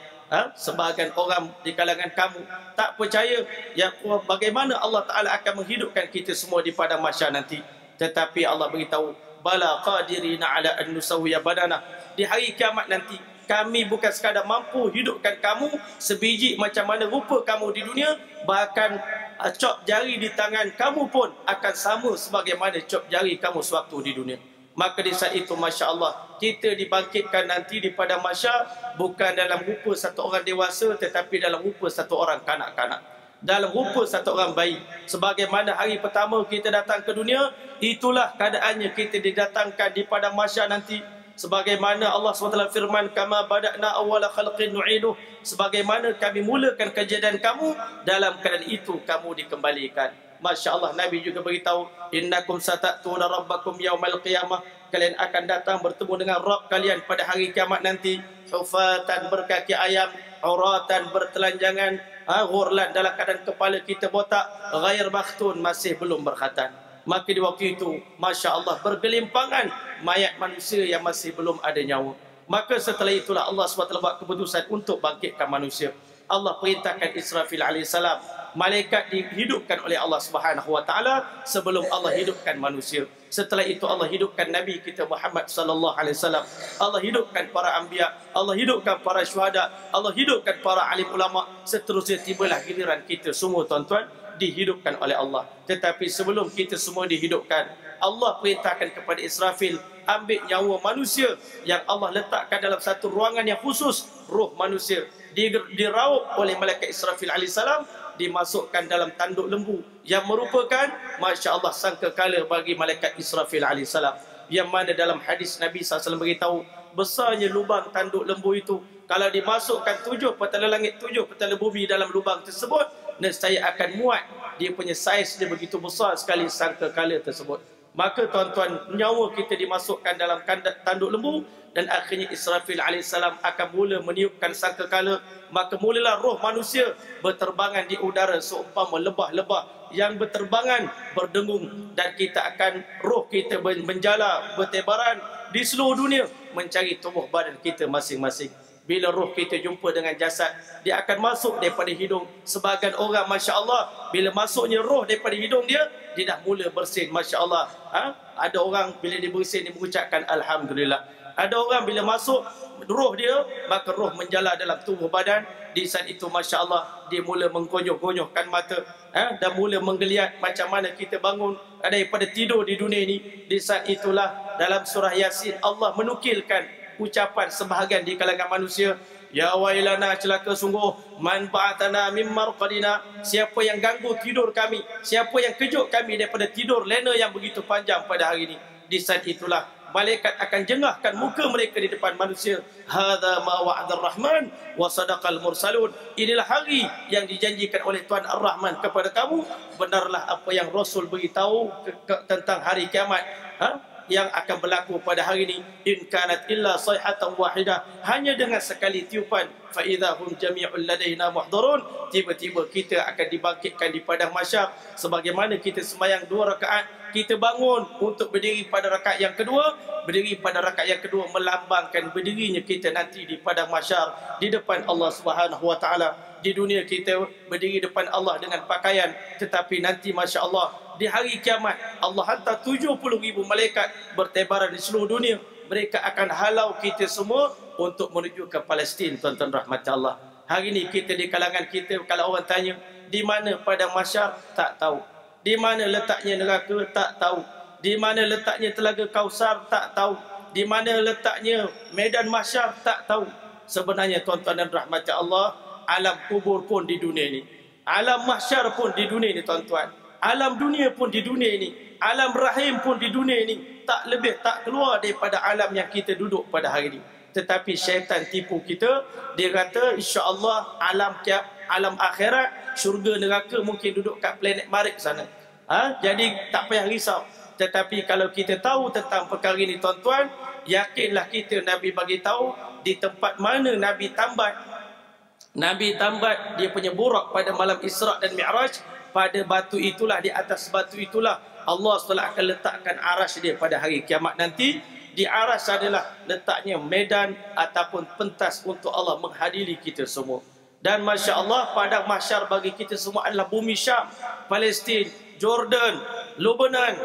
sebahagian orang di kalangan kamu tak percaya yang bagaimana Allah Ta'ala akan menghidupkan kita semua di padang mahsyar nanti. Tetapi Allah beritahu, bala qadirina ala an nusawwiya badana, di hari kiamat nanti kami bukan sekadar mampu hidupkan kamu sebiji macam mana rupa kamu di dunia, bahkan cop jari di tangan kamu pun akan sama sebagaimana cop jari kamu sewaktu di dunia. Maka di saat itu Masya Allah, kita dibangkitkan nanti di padang mahsyar bukan dalam rupa satu orang dewasa, tetapi dalam rupa satu orang kanak-kanak, dalam rupa satu orang bayi. Sebagaimana hari pertama kita datang ke dunia, itulah keadaannya kita didatangkan di padang mahsyar nanti. Sebagaimana Allah SWT firman, kama bada'na awwala khalqin nu'iduh, sebagaimana kami mulakan kejadian kamu, dalam keadaan itu kamu dikembalikan. Masya Allah, Nabi juga beritahu, innakum satatuna rabbakum yaumal qiyamah, kalian akan datang bertemu dengan Rabb kalian pada hari kiamat nanti, hufatan berkaki ayam, uratan bertelanjangan, ghurlan dalam keadaan kepala kita botak, ghair makhtun masih belum berkhatan. Maka di waktu itu Masya Allah bergelimpangan mayat manusia yang masih belum ada nyawa. Maka setelah itulah Allah SWT buat keputusan untuk bangkitkan manusia. Allah perintahkan Israfil alaihissalam, malaikat dihidupkan oleh Allah Subhanahu wa taala sebelum Allah hidupkan manusia. Setelah itu Allah hidupkan Nabi kita Muhammad sallallahu alaihi wasallam. Allah hidupkan para anbiya, Allah hidupkan para syuhada, Allah hidupkan para alim ulama. Seterusnya tibalah giliran kita semua, tuan-tuan, dihidupkan oleh Allah. Tetapi sebelum kita semua dihidupkan, Allah perintahkan kepada Israfil, ambil nyawa manusia yang Allah letakkan dalam satu ruangan yang khusus. Roh manusia diraup oleh malaikat Israfil alaihissalam, dimasukkan dalam tanduk lembu yang merupakan Masya Allah sangkakala bagi malaikat Israfil alaihissalam. Yang mana dalam hadis Nabi SAW beritahu, besarnya lubang tanduk lembu itu, kalau dimasukkan 7 petala langit, 7 petala bumi dalam lubang tersebut, nescaya akan muat. Dia punya saiz dia begitu besar sekali sangkakala tersebut. Maka tuan-tuan, nyawa kita dimasukkan dalam tanduk lembu, dan akhirnya Israfil alaihissalam akan mula meniupkan sangkakala. Maka mulalah roh manusia berterbangan di udara seumpama lebah-lebah yang berterbangan berdengung, dan kita akan, roh kita menjala bertebaran di seluruh dunia mencari tubuh badan kita masing-masing. Bila roh kita jumpa dengan jasad, dia akan masuk daripada hidung. Sebahagian orang, Masya Allah, bila masuknya roh daripada hidung dia dah mula bersin, Masya Allah. Ada orang bila dia bersin, dia mengucapkan Alhamdulillah. Ada orang bila masuk roh dia, maka roh menjala dalam tubuh badan. Di saat itu, Masya Allah, dia mula mengkonyuh-konyuhkan mata, dan mula menggeliat macam mana kita bangun daripada tidur di dunia ini. Di saat itulah dalam surah Yasin Allah menukilkan ucapan sebahagian di kalangan manusia, ya wailana, celaka sungguh, man ba'atana mim marqadina, siapa yang ganggu tidur kami, siapa yang kejut kami daripada tidur lena yang begitu panjang pada hari ini. Di saat itulah malaikat akan jengahkan muka mereka di depan manusia. Hadza ma wa'adar rahman wa sadaqal mursalun, inilah hari yang dijanjikan oleh Tuhan Ar-Rahman kepada kamu, benarlah apa yang Rasul beritahu tentang hari kiamat yang akan berlaku pada hari ini. In kanat illa sayhatan wahidah, hanya dengan sekali tiupan, fa idahum jami'un ladaina muhdharun, tiba-tiba kita akan dibangkitkan di padang mahsyar. Sebagaimana kita sembahyang 2 rakaat, kita bangun untuk berdiri pada rakaat yang kedua. Berdiri pada rakaat yang kedua melambangkan berdirinya kita nanti di padang mahsyar di depan Allah Subhanahu wa taala. Di dunia kita berdiri depan Allah dengan pakaian, tetapi nanti, Masya Allah, di hari kiamat Allah hantar 70,000 malaikat bertebaran di seluruh dunia. Mereka akan halau kita semua untuk menuju ke Palestin, tuan-tuan rahmat Allah. Hari ini kita di kalangan kita, kalau orang tanya di mana padang mahsyar, tak tahu. Di mana letaknya neraka, tak tahu. Di mana letaknya telaga Kausar, tak tahu. Di mana letaknya medan mahsyar, tak tahu. Sebenarnya, tuan-tuan dan rahmat Allah, alam kubur pun di dunia ini, alam mahsyar pun di dunia ini, tuan-tuan, alam dunia pun di dunia ini, alam rahim pun di dunia ini, tak lebih tak keluar daripada alam yang kita duduk pada hari ini. Tetapi syaitan tipu kita. Dia kata insya-Allah alam akhirat, syurga neraka mungkin duduk kat planet Marikh sana. Jadi tak payah risau. Tetapi kalau kita tahu tentang perkara ini, tuan-tuan, yakinlah kita, Nabi bagi tahu di tempat mana Nabi tambat dia punya burak pada malam Isra' dan Mi'raj. Pada batu itulah, di atas batu itulah Allah SWT akan letakkan arash dia pada hari kiamat nanti. Di arash adalah letaknya medan ataupun pentas untuk Allah menghadiri kita semua. Dan Masya Allah, padang mahsyar bagi kita semua adalah bumi Syam, Palestin, Jordan, Lebanon,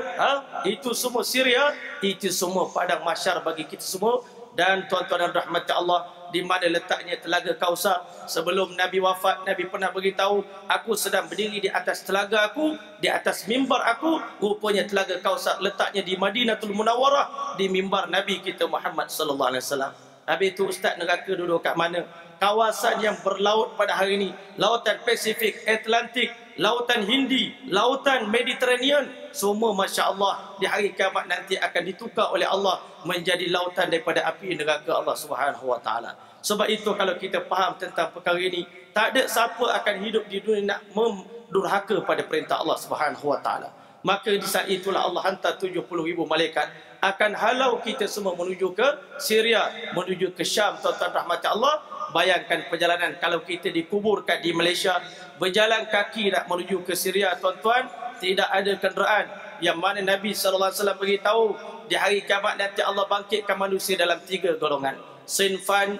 itu semua Syria, itu semua padang mahsyar bagi kita semua. Dan tuan-tuan dan rahmat Allah, di mana letaknya telaga Kausar. Sebelum Nabi wafat, Nabi pernah beritahu, aku sedang berdiri di atas telaga aku, di atas mimbar aku, rupanya telaga Kausar letaknya di Madinatul Munawwarah, di mimbar Nabi kita Muhammad sallallahu alaihi wasallam. Habis itu, ustaz, neraka duduk kat mana? Kawasan yang berlaut pada hari ini, lautan Pasifik, Atlantik, lautan Hindi, lautan Mediterranean, semua Masya Allah di hari kiamat nanti akan ditukar oleh Allah menjadi lautan daripada api neraka Allah Subhanahu wa taala. Sebab itu kalau kita faham tentang perkara ini, tak ada siapa akan hidup di dunia nak mendurhaka pada perintah Allah Subhanahu wa taala. Maka di saat itulah Allah hantar 70,000 malaikat akan halau kita semua menuju ke Syria, menuju ke Syam, tuan-tuan rahmat Allah. Bayangkan perjalanan kalau kita dikuburkan di Malaysia, berjalan kaki nak menuju ke Syria, tuan-tuan, tidak ada kenderaan. Yang mana Nabi SAW beritahu di hari kiamat nanti Allah bangkitkan manusia dalam 3 golongan. Sinfan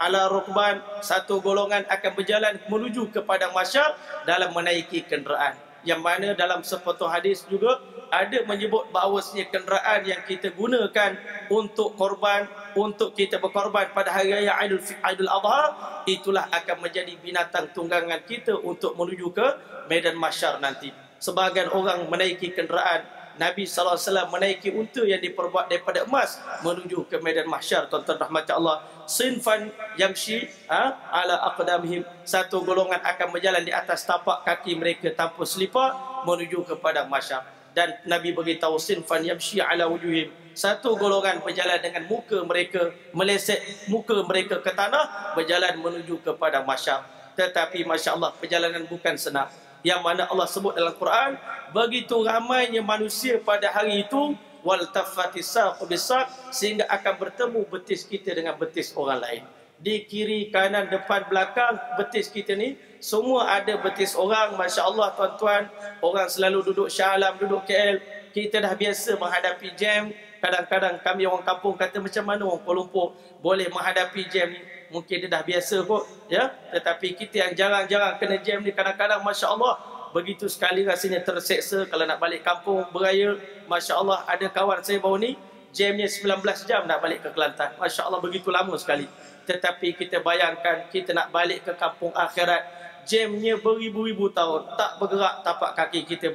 ala rukban, satu golongan akan berjalan menuju ke padang mahsyar dalam menaiki kenderaan. Yang mana dalam sepotong hadis juga ada menyebut bahawasanya kenderaan yang kita gunakan untuk korban, untuk kita berkorban pada hari raya Aidul Adha, itulah akan menjadi binatang tunggangan kita untuk menuju ke medan mahsyar nanti. Sebahagian orang menaiki kenderaan, Nabi SAW menaiki unta yang diperbuat daripada emas menuju ke medan mahsyar, tuan-tuan rahmat Allah. Sinfan yamshi ala aqdamihim, satu golongan akan berjalan di atas tapak kaki mereka tanpa selipar menuju ke padang mahsyar. Dan Nabi beritahu sinfan yamshi ala wujuhim, satu golongan berjalan dengan muka mereka, meleset muka mereka ke tanah, berjalan menuju ke padang mahsyar. Tetapi Masya Allah, perjalanan bukan senang. yang mana Allah sebut dalam Quran, begitu ramainya manusia pada hari itu, wal tafatis saq bisaq, sehingga akan bertemu betis kita dengan betis orang lain. Di kiri, kanan, depan, belakang betis kita ni semua ada betis orang. Masya Allah tuan-tuan, orang selalu duduk Shah Alam, duduk KL. Kita dah biasa menghadapi jam. Kadang-kadang kami orang kampung kata, macam mana orang Kuala Lumpur boleh menghadapi jam ni? Mungkin dia dah biasa kot, ya. Tetapi kita yang jarang-jarang kena jam ni, kadang-kadang Masya Allah begitu sekali rasanya terseksa kalau nak balik kampung beraya. Masya Allah, ada kawan saya baru ni jamnya 19 jam nak balik ke Kelantan. Masya Allah, begitu lama sekali. Tetapi kita bayangkan kita nak balik ke kampung akhirat, jamnya beribu-ribu tahun, tak bergerak tapak kaki kita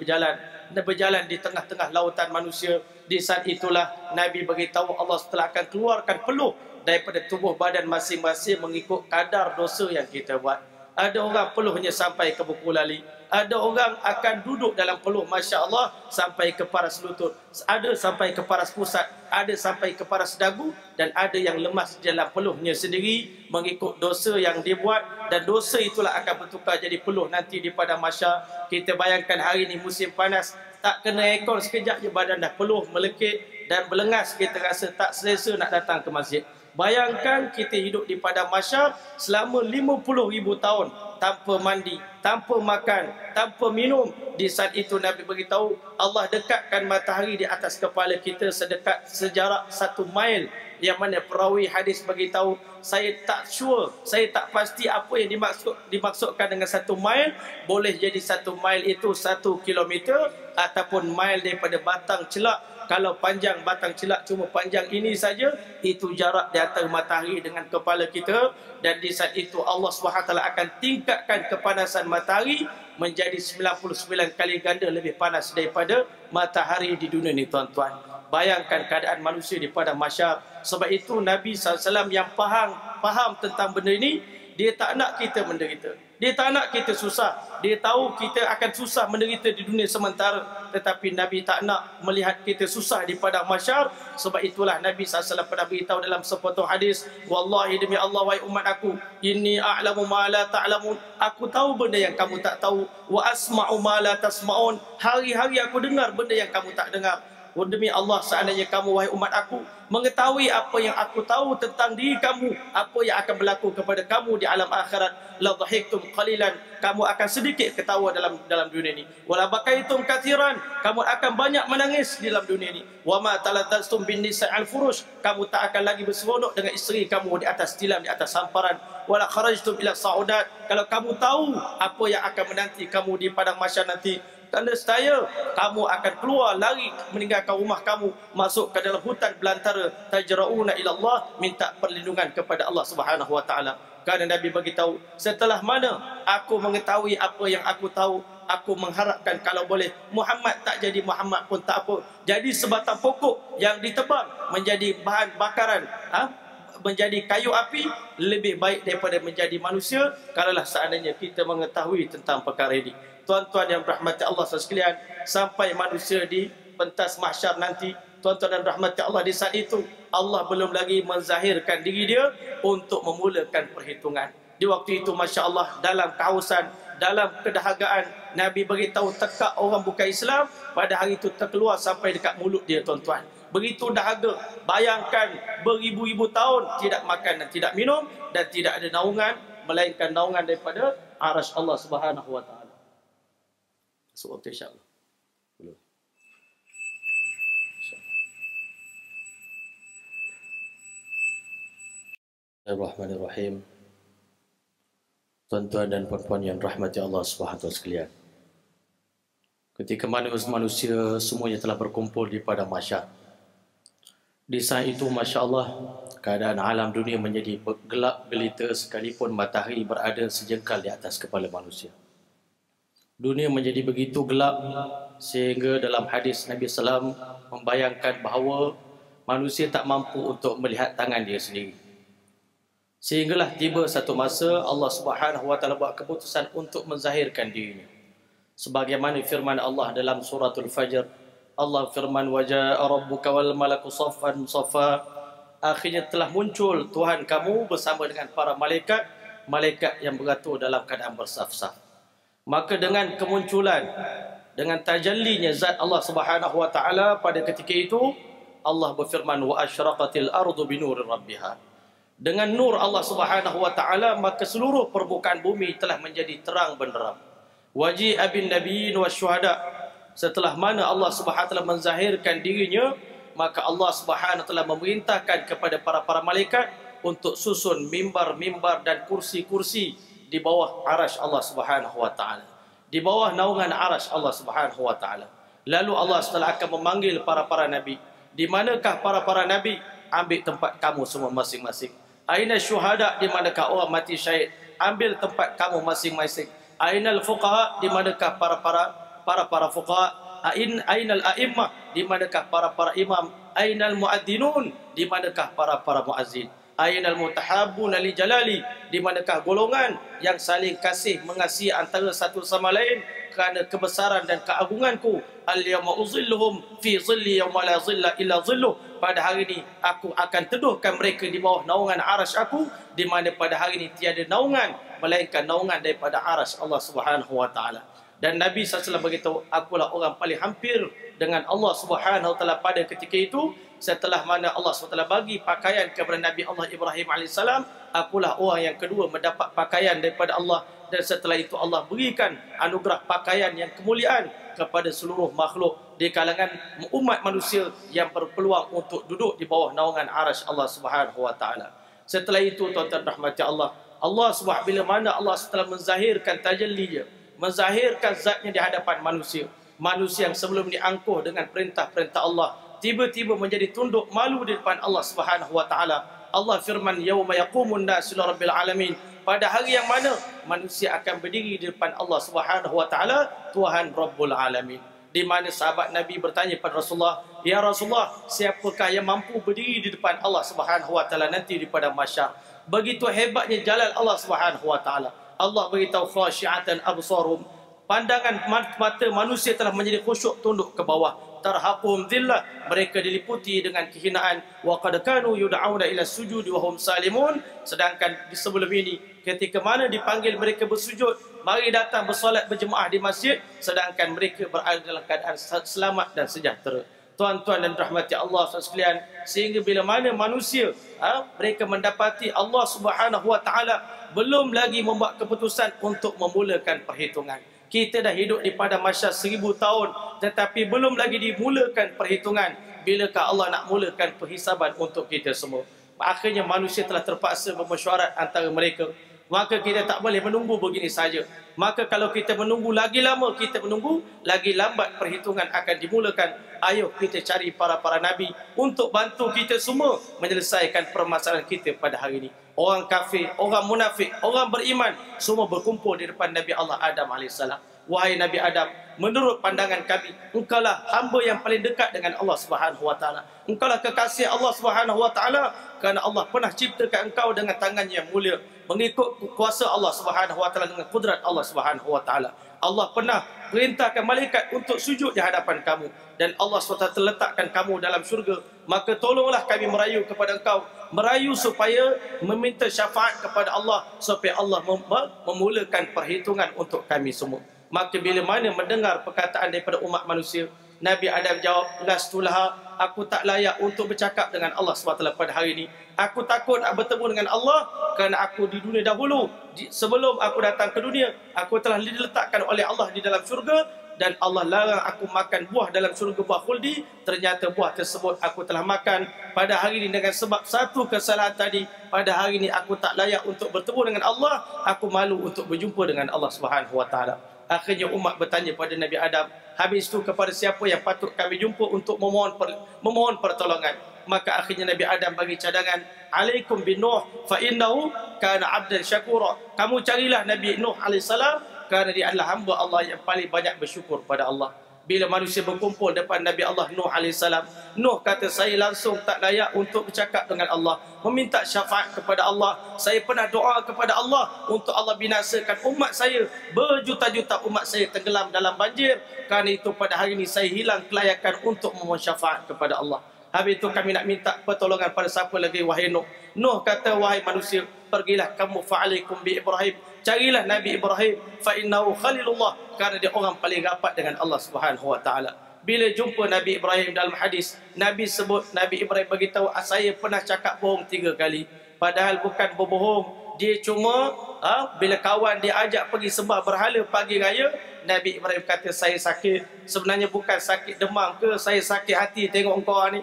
berjalan di tengah-tengah lautan manusia. Di saat itulah Nabi beritahu Allah setelah akan keluarkan peluh daripada tubuh badan masing-masing mengikut kadar dosa yang kita buat. Ada orang peluhnya sampai ke buku lali, ada orang akan duduk dalam peluh Masya Allah sampai ke paras lutut, ada sampai ke paras pusat, ada sampai ke paras dagu, dan ada yang lemas dalam peluhnya sendiri mengikut dosa yang dibuat. Dan dosa itulah akan bertukar jadi peluh nanti di padang mahsyar. Kita bayangkan hari ini musim panas, tak kena aircon sekejap je badan dah peluh melekit dan berlengas, kita rasa tak selesa nak datang ke masjid. Bayangkan kita hidup di padang mahsyar selama 50,000 tahun tanpa mandi, tanpa makan, tanpa minum. Di saat itu Nabi beritahu Allah dekatkan matahari di atas kepala kita sedekat sejarak 1 mil, yang mana perawi hadis beritahu, saya tak sure, saya tak pasti apa yang dimaksudkan dengan 1 mil. Boleh jadi 1 mil itu 1 kilometer ataupun mil daripada batang celak. Kalau panjang batang celak cuma panjang ini saja, itu jarak di antara matahari dengan kepala kita. Dan di saat itu Allah SWT akan tingkatkan kepanasan matahari menjadi 99 kali ganda lebih panas daripada matahari di dunia ini tuan-tuan. Bayangkan keadaan manusia di padang mahsyar. Sebab itu Nabi SAW yang faham tentang benda ini, dia tak nak kita menderita, dia tak nak kita susah. Dia tahu kita akan susah menderita di dunia sementara, tetapi Nabi tak nak melihat kita susah di padang mahsyar. Sebab itulah Nabi SAW pernah beritahu dalam sepotong hadis, wallahi demi Allah wahai umat aku, inni a'lamu ma la ta'lamun, aku tahu benda yang kamu tak tahu, wa asma'u ma la tasma'un, hari-hari aku dengar benda yang kamu tak dengar. Demi Allah, seandainya kamu wahai umat aku mengetahui apa yang aku tahu tentang diri kamu, apa yang akan berlaku kepada kamu di alam akhirat, la dhahiktum qalilan, kamu akan sedikit ketawa dalam dunia ini, wala bakaitum katsiran, kamu akan banyak menangis di dalam dunia ini, wa ma talazztum bin nisa'il furush, kamu tak akan lagi berseronok dengan isteri kamu di atas tilam, di atas hamparan, wala kharajtum ila saudat, kalau kamu tahu apa yang akan menanti kamu di padang mahsyar nanti, tanda saya kamu akan keluar lari meninggalkan rumah kamu, masuk ke dalam hutan belantara, tajra'una ila Allah, minta perlindungan kepada Allah Subhanahu wa taala. Kerana Nabi beritahu, setelah mana aku mengetahui apa yang aku tahu, aku mengharapkan kalau boleh Muhammad tak jadi Muhammad pun tak apa, jadi sebatang pokok yang ditebang menjadi bahan bakaran, menjadi kayu api, lebih baik daripada menjadi manusia kalaulah seandainya kita mengetahui tentang perkara ini. Tuan-tuan yang rahmati Allah sekalian, sampai manusia di pentas mahsyar nanti, tuan-tuan dan rahmati Allah, di saat itu Allah belum lagi menzahirkan diri dia untuk memulakan perhitungan. Di waktu itu Masya Allah, dalam kehausan, dalam kedahagaan, Nabi beritahu tekak orang bukan Islam pada hari itu terkeluar sampai dekat mulut dia tuan-tuan. Begitu dahaga, bayangkan beribu-ribu tahun tidak makan dan tidak minum dan tidak ada naungan melainkan naungan daripada arasy Allah Subhanahu wa taala. So, okay, insyaAllah. Bismillahirrahmanirrahim. Tuan-tuan dan puan-puan yang rahmati Allah Subhanahu wa sekalian. Ketika manusia semuanya telah berkumpul di padang mahsyar, di saat itu Masya Allah, keadaan alam dunia menjadi gelap gelita sekalipun matahari berada sejengkal di atas kepala manusia. Dunia menjadi begitu gelap sehingga dalam hadis Nabi SAW membayangkan bahawa manusia tak mampu untuk melihat tangan dia sendiri. Sehinggalah tiba satu masa Allah Subhanahu wa taala buat keputusan untuk menzahirkan dirinya. Sebagaimana firman Allah dalam suratul Fajr, Allah firman, wa jaa rabbuka wal malaku saffan saffa, akhirnya telah muncul Tuhan kamu bersama dengan para malaikat yang beratur dalam keadaan bersaf-saf. Maka dengan kemunculan, dengan tajallinya zat Allah Subhanahu wa taala pada ketika itu, Allah berfirman wa asyraqatil ardu binuri rabbiha. Dengan nur Allah Subhanahu wa taala maka seluruh permukaan bumi telah menjadi terang benderang. Waji'a bin nabiyyin wasyuhada. Setelah mana Allah Subhanahu wa taala menzahirkan dirinya, maka Allah Subhanahu wa taala memerintahkan kepada para malaikat untuk susun mimbar-mimbar dan kursi-kursi di bawah arasy Allah Subhanahu wa taala, di bawah naungan arasy Allah Subhanahu wa taala. Lalu Allah setelah akan memanggil para nabi, di manakah para nabi? Ambil tempat kamu semua masing-masing. Aina syuhada, di manakah orang mati syahid? Ambil tempat kamu masing-masing. Ainal fuqaha, di manakah para fuqaha? Ainal a'immah, di manakah para imam? Ainal muadzzinun, di manakah para muazzin? Ainal mutahabbuna li jalali, di manakah golongan yang saling kasih mengasihi antara satu sama lain kerana kebesaran dan keagunganku? Al-yawma uzilluhum fi zilli yawma la zilla illa zilluh. Pada hari ini aku akan teduhkan mereka di bawah naungan arasy aku, di mana pada hari ini tiada naungan melainkan naungan daripada arasy Allah Subhanahu wa taala. Dan Nabi SAW beritahu, akulah orang paling hampir dengan Allah Subhanahu wa taala pada ketika itu. Setelah mana Allah SWT bagi pakaian kepada Nabi Allah Ibrahim AS, akulah orang yang kedua mendapat pakaian daripada Allah. Dan setelah itu Allah berikan anugerah pakaian yang kemuliaan kepada seluruh makhluk di kalangan umat manusia yang berpeluang untuk duduk di bawah naungan arasy Allah Subhanahu wa taala. Setelah itu tuan-tuan rahmati Allah, Allah Subhanahu bila mana Allah setelah menzahirkan tajallinya, menzahirkan zatnya di hadapan manusia, manusia yang sebelum diangkuh dengan perintah-perintah Allah tiba-tiba menjadi tunduk malu di depan Allah Subhanahu wa taala. Allah firman, yauma yaqumun nasu lirabbil alamin, pada hari yang mana manusia akan berdiri di depan Allah Subhanahu wa taala, Tuhan Rabbul Alamin. Di mana sahabat Nabi bertanya pada Rasulullah, ya Rasulullah, siapakah yang mampu berdiri di depan Allah Subhanahu wa taala nanti di padang mahsyar? Begitu hebatnya jalal Allah Subhanahu wa taala. Allah beritahu, khasyi'atan absarum, pandangan mata manusia telah menjadi khusyuk tunduk ke bawah. Tarhaquhum dhillah, mereka diliputi dengan kehinaan. Wa qad kanu yud'auna ila sujudi wa hum salimun, sedangkan di sebelum ini ketika mana dipanggil mereka bersujud, mari datang bersolat berjemaah di masjid, sedangkan mereka berada dalam keadaan selamat dan sejahtera. Tuan-tuan dan rahmati Allah sekalian, sehingga bila mana manusia mereka mendapati Allah Subhanahu wa taala belum lagi membuat keputusan untuk memulakan perhitungan. Kita dah hidup di padang mahsyar 1000 tahun, tetapi belum lagi dimulakan perhitungan. Bilakah Allah nak mulakan perhisaban untuk kita semua? Akhirnya manusia telah terpaksa bermesyuarat antara mereka. Maka kita tak boleh menunggu begini saja. Maka kalau kita menunggu lagi lama, kita menunggu lagi lambat perhitungan akan dimulakan. Ayo kita cari para nabi untuk bantu kita semua menyelesaikan permasalahan kita pada hari ini. Orang kafir, orang munafik, orang beriman, semua berkumpul di depan Nabi Allah Adam AS. Wahai Nabi Adam, menurut pandangan kami, engkaulah hamba yang paling dekat dengan Allah Subhanahu wa taala. Engkaulah kekasih Allah Subhanahu wa taala, kerana Allah pernah ciptakan engkau dengan tangan yang mulia, mengikut kuasa Allah Subhanahu wa taala, dengan kudrat Allah Subhanahu wa taala. Allah pernah perintahkan malaikat untuk sujud di hadapan kamu, dan Allah SWT letakkan kamu dalam syurga. Maka tolonglah kami merayu kepada engkau, merayu supaya meminta syafaat kepada Allah, supaya Allah memulakan perhitungan untuk kami semua. Maka bila mana mendengar perkataan daripada umat manusia, Nabi Adam jawab, lastulaha, aku tak layak untuk bercakap dengan Allah SWT pada hari ini. Aku takut nak bertemu dengan Allah, kerana aku di dunia dahulu, sebelum aku datang ke dunia, aku telah diletakkan oleh Allah di dalam syurga, dan Allah larang aku makan buah dalam syurga, buah khuldi. Ternyata buah tersebut aku telah makan. Pada hari ini dengan sebab satu kesalahan tadi, pada hari ini aku tak layak untuk bertemu dengan Allah. Aku malu untuk berjumpa dengan Allah Subhanahu wa taala. Akhirnya umat bertanya pada Nabi Adam, habis itu kepada siapa yang patut kami jumpa untuk memohon pertolongan? Maka akhirnya Nabi Adam bagi cadangan, alaikum bin Nuh fa innahu kana 'abdan syakura. Kamu carilah Nabi Nuh alaihissalam, kerana dia adalah hamba Allah yang paling banyak bersyukur pada Allah. Bila manusia berkumpul depan Nabi Allah Nuh alaihissalam, Nuh kata, saya langsung tak layak untuk bercakap dengan Allah, meminta syafaat kepada Allah. Saya pernah doa kepada Allah untuk Allah binasakan umat saya, berjuta-juta umat saya tenggelam dalam banjir. Kerana itu pada hari ini saya hilang kelayakan untuk memohon syafaat kepada Allah. Habis itu kami nak minta pertolongan pada siapa lagi, wahai Nuh? Nuh kata, wahai manusia, pergilah kamu fa'alaikum bi Ibrahim, carilah Nabi Ibrahim fa innahu khalilullah, kerana dia orang paling rapat dengan Allah Subhanahu wa taala. Bila jumpa Nabi Ibrahim dalam hadis, Nabi sebut, Nabi Ibrahim beritahu, saya pernah cakap bohong 3 kali. Padahal bukan berbohong, dia cuma bila kawan dia ajak pergi sembah berhala pagi raya, Nabi Ibrahim kata, saya sakit. Sebenarnya bukan sakit demam ke, saya sakit hati tengok engkau ni,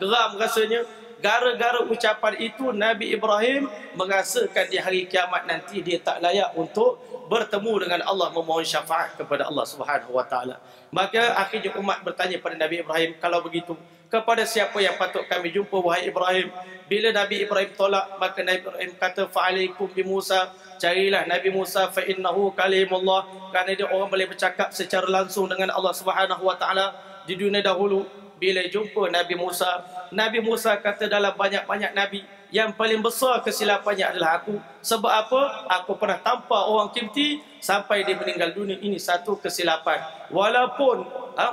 geram rasanya. Gara-gara ucapan itu, Nabi Ibrahim merasakan di hari kiamat nanti dia tak layak untuk bertemu dengan Allah, memohon syafaat kepada Allah Subhanahu wa taala. Maka akhirnya umat bertanya pada Nabi Ibrahim, kalau begitu, kepada siapa yang patut kami jumpa wahai Ibrahim? Bila Nabi Ibrahim tolak, maka Nabi Ibrahim kata, fa'alaikum bi Musa, carilah Nabi Musa, fa innahu kalimullah, kerana dia orang boleh bercakap secara langsung dengan Allah Subhanahu wa taala. Di dunia dahulu, bila jumpa Nabi Musa kata, dalam banyak-banyak Nabi, yang paling besar kesilapannya adalah aku. Sebab apa? Aku pernah tampar orang Kipti sampai dia meninggal dunia. Ini satu kesilapan. Walaupun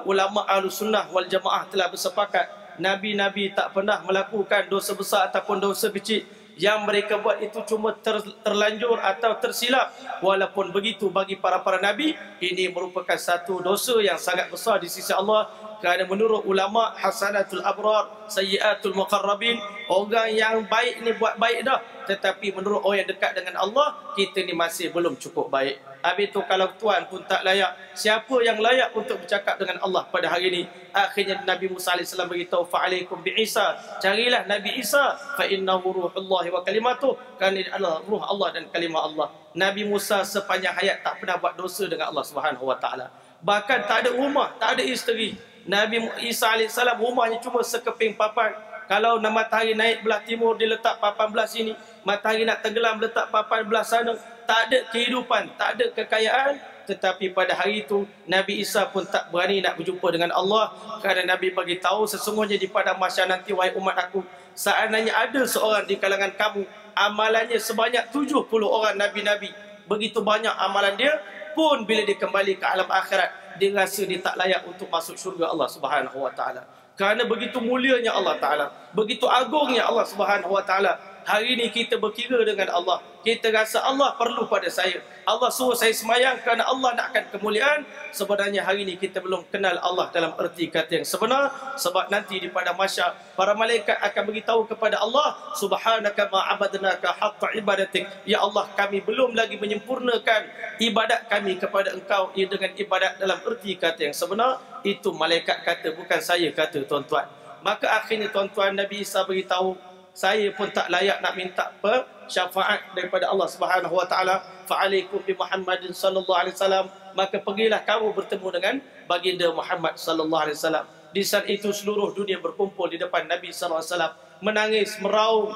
ulama Ahlus Sunnah wal Jamaah telah bersepakat, Nabi-Nabi tak pernah melakukan dosa besar ataupun dosa kecil. Yang mereka buat itu cuma terlanjur atau tersilap. Walaupun begitu, bagi para Nabi, ini merupakan satu dosa yang sangat besar di sisi Allah. Kerana menurut ulama, hasanatul abrar, sayyiatul muqarrabin, orang yang baik ni buat baik dah, tetapi menurut orang yang dekat dengan Allah, kita ni masih belum cukup baik. Habis tu kalau Tuhan pun tak layak, siapa yang layak untuk bercakap dengan Allah pada hari ini? Akhirnya Nabi Musa AS beritahu, fa'alaikum bi Isa, carilah Nabi Isa, fa innahu ruhullahi wa kalimatuh, kerana dia adalah ruh Allah dan kalimah Allah. Nabi Musa sepanjang hayat tak pernah buat dosa dengan Allah Subhanahu wa taala. Bahkan tak ada rumah, tak ada isteri. Nabi Isa AS rumahnya cuma sekeping papan. Kalau matahari naik belah timur, dia letak papan belah sini. Matahari nak tenggelam, letak papan belah sana. Tak ada kehidupan, tak ada kekayaan. Tetapi pada hari itu, Nabi Isa pun tak berani nak berjumpa dengan Allah. Kerana Nabi bagi tahu, sesungguhnya di padang mahsyar nanti, wahai umat aku, seandainya ada seorang di kalangan kamu, amalannya sebanyak 70 orang Nabi-Nabi, begitu banyak amalan dia, pun bila dia kembali ke alam akhirat, dia rasa dia tak layak untuk masuk syurga Allah Subhanahu wa taala. Kerana begitu mulianya Allah Taala, begitu agungnya Allah Subhanahu wa taala. Hari ini kita berkira dengan Allah. Kita rasa Allah perlu pada saya. Allah suruh saya semayang kerana Allah nakkan kemuliaan. Sebenarnya hari ini kita belum kenal Allah dalam erti kata yang sebenar. Sebab nanti di padang mahsyar, para malaikat akan beritahu kepada Allah, subhanaka ma'abadnaka haqqa ibadatik. Ya Allah, kami belum lagi menyempurnakan ibadat kami kepada engkau dengan ibadat dalam erti kata yang sebenar. Itu malaikat kata, bukan saya kata, tuan-tuan. Maka akhirnya tuan-tuan, Nabi Isa beritahu, saya pun tak layak nak minta syafaat daripada Allah Subhanahu wa taala. Fa'alaikum bi Muhammadin sallallahu alaihi wasallam, maka pergilah kamu bertemu dengan baginda Muhammad sallallahu alaihi wasallam. Di saat itu seluruh dunia berkumpul di depan Nabi sallallahu alaihi wasallam, menangis, meraung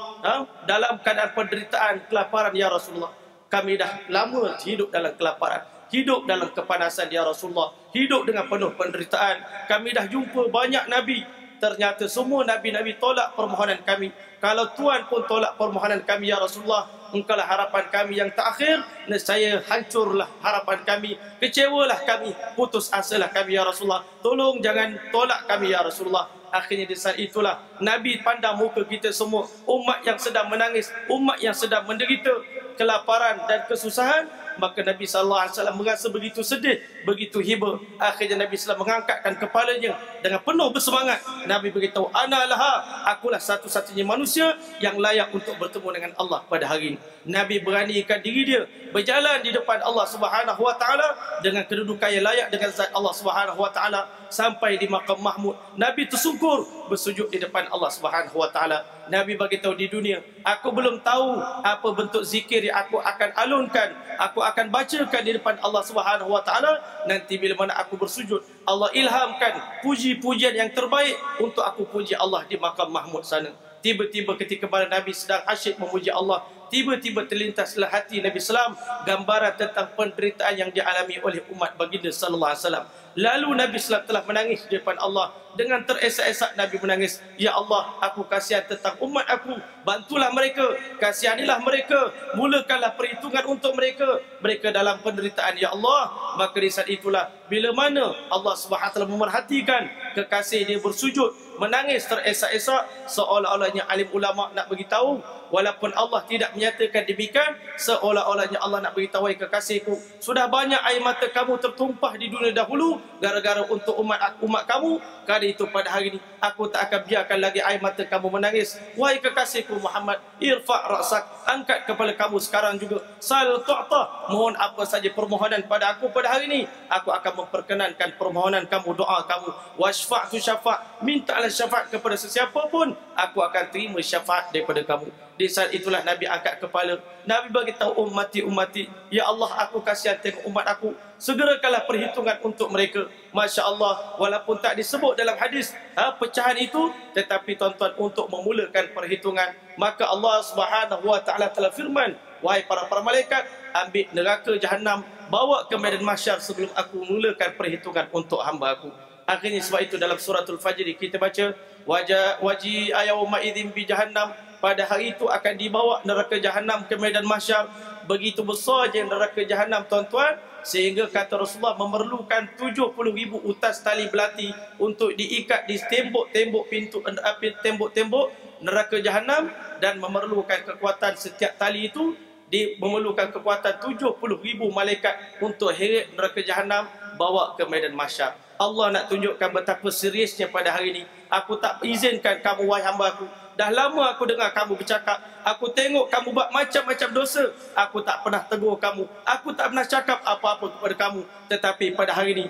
dalam keadaan penderitaan, kelaparan. Ya Rasulullah, kami dah lama hidup dalam kelaparan, hidup dalam kepanasan. Ya Rasulullah, hidup dengan penuh penderitaan. Kami dah jumpa banyak Nabi, ternyata semua Nabi-Nabi tolak permohonan kami. Kalau Tuhan pun tolak permohonan kami, Ya Rasulullah, engkaulah harapan kami yang terakhir. Nescaya hancurlah harapan kami, kecewalah kami, putus asalah kami, Ya Rasulullah. Tolong jangan tolak kami, Ya Rasulullah. Akhirnya di saat itulah Nabi pandang muka kita semua, umat yang sedang menangis, umat yang sedang menderita kelaparan dan kesusahan. Maka Nabi SAW merasa begitu sedih, begitu hiba. Akhirnya Nabi SAW mengangkatkan kepalanya dengan penuh bersemangat. Nabi beritahu, ana laha, akulah satu-satunya manusia yang layak untuk bertemu dengan Allah pada hari ini. Nabi beranikan diri dia berjalan di depan Allah Subhanahu wa taala dengan kedudukan yang layak dengan zat Allah Subhanahu wa taala. Sampai di Maqam Mahmud, Nabi tersungkur bersujud di depan Allah Subhanahu wa taala. Nabi bagi tahu, di dunia aku belum tahu apa bentuk zikir yang aku akan alunkan, aku akan bacakan di depan Allah Subhanahu wa taala. Nanti bila mana aku bersujud, Allah ilhamkan puji-pujian yang terbaik untuk aku puji Allah di Maqam Mahmud sana. Tiba-tiba ketika mana Nabi sedang asyik memuji Allah, tiba-tiba terlintaslah hati Nabi SAW gambaran tentang penderitaan yang dialami oleh umat baginda sallallahu alaihi wasallam. Lalu Nabi SAW telah menangis di depan Allah. Dengan teresak-esak Nabi menangis, "Ya Allah, aku kasihan tentang umat aku. Bantulah mereka, kasihanilah mereka, mulakanlah perhitungan untuk mereka. Mereka dalam penderitaan, Ya Allah." Maka di saat itulah bila mana Allah SWT memerhatikan kekasih dia bersujud, menangis teresak-esak, seolah-olahnya alim ulama nak beritahu, walaupun Allah tidak menyatakan demikian, seolah-olahnya Allah nak beritahu, "Wahai kekasihku, sudah banyak air mata kamu tertumpah di dunia dahulu gara-gara untuk umat kamu. Kerana itu pada hari ini aku tak akan biarkan lagi air mata kamu menangis. Wahai kekasihku Muhammad, irfa' ra'sak, angkat kepala kamu sekarang juga. Sal tu'ta, mohon apa saja permohonan pada aku pada hari ini. Aku akan memperkenankan permohonan kamu, doa kamu. Washfa'tu syafa', mintalah syafaat kepada sesiapa pun, aku akan terima syafaat daripada kamu." Di saat itulah Nabi angkat kepala. Nabi bagi tahu, "Ummati, ya Allah, aku kasihan tengok umat aku. Segerakanlah perhitungan untuk mereka." Masya Allah, walaupun tak disebut dalam hadis pecahan itu, tetapi tuan-tuan, untuk memulakan perhitungan, maka Allah Subhanahu wa taala telah firman, "Wahai para malaikat, ambil neraka Jahannam, bawa ke medan mahsyar sebelum aku mulakan perhitungan untuk hamba aku." Akhirnya sebab itu dalam suratul Fajr kita baca, "Waji ayauma idzin bi Jahannam." Pada hari itu akan dibawa neraka Jahannam ke medan mahsyar. Begitu besar je neraka Jahannam, tuan-tuan, sehingga kata Rasulullah memerlukan 70,000 utas tali belati untuk diikat di tembok-tembok pintu, tembok-tembok neraka Jahannam, dan memerlukan kekuatan setiap tali itu memerlukan kekuatan 70,000 malaikat untuk heret neraka Jahannam bawa ke medan mahsyar. Allah nak tunjukkan betapa seriusnya pada hari ini. Aku tak izinkan kamu, wahai hamba aku. Dah lama aku dengar kamu bercakap. Aku tengok kamu buat macam-macam dosa. Aku tak pernah tegur kamu. Aku tak pernah cakap apa-apa kepada kamu. Tetapi pada hari ini,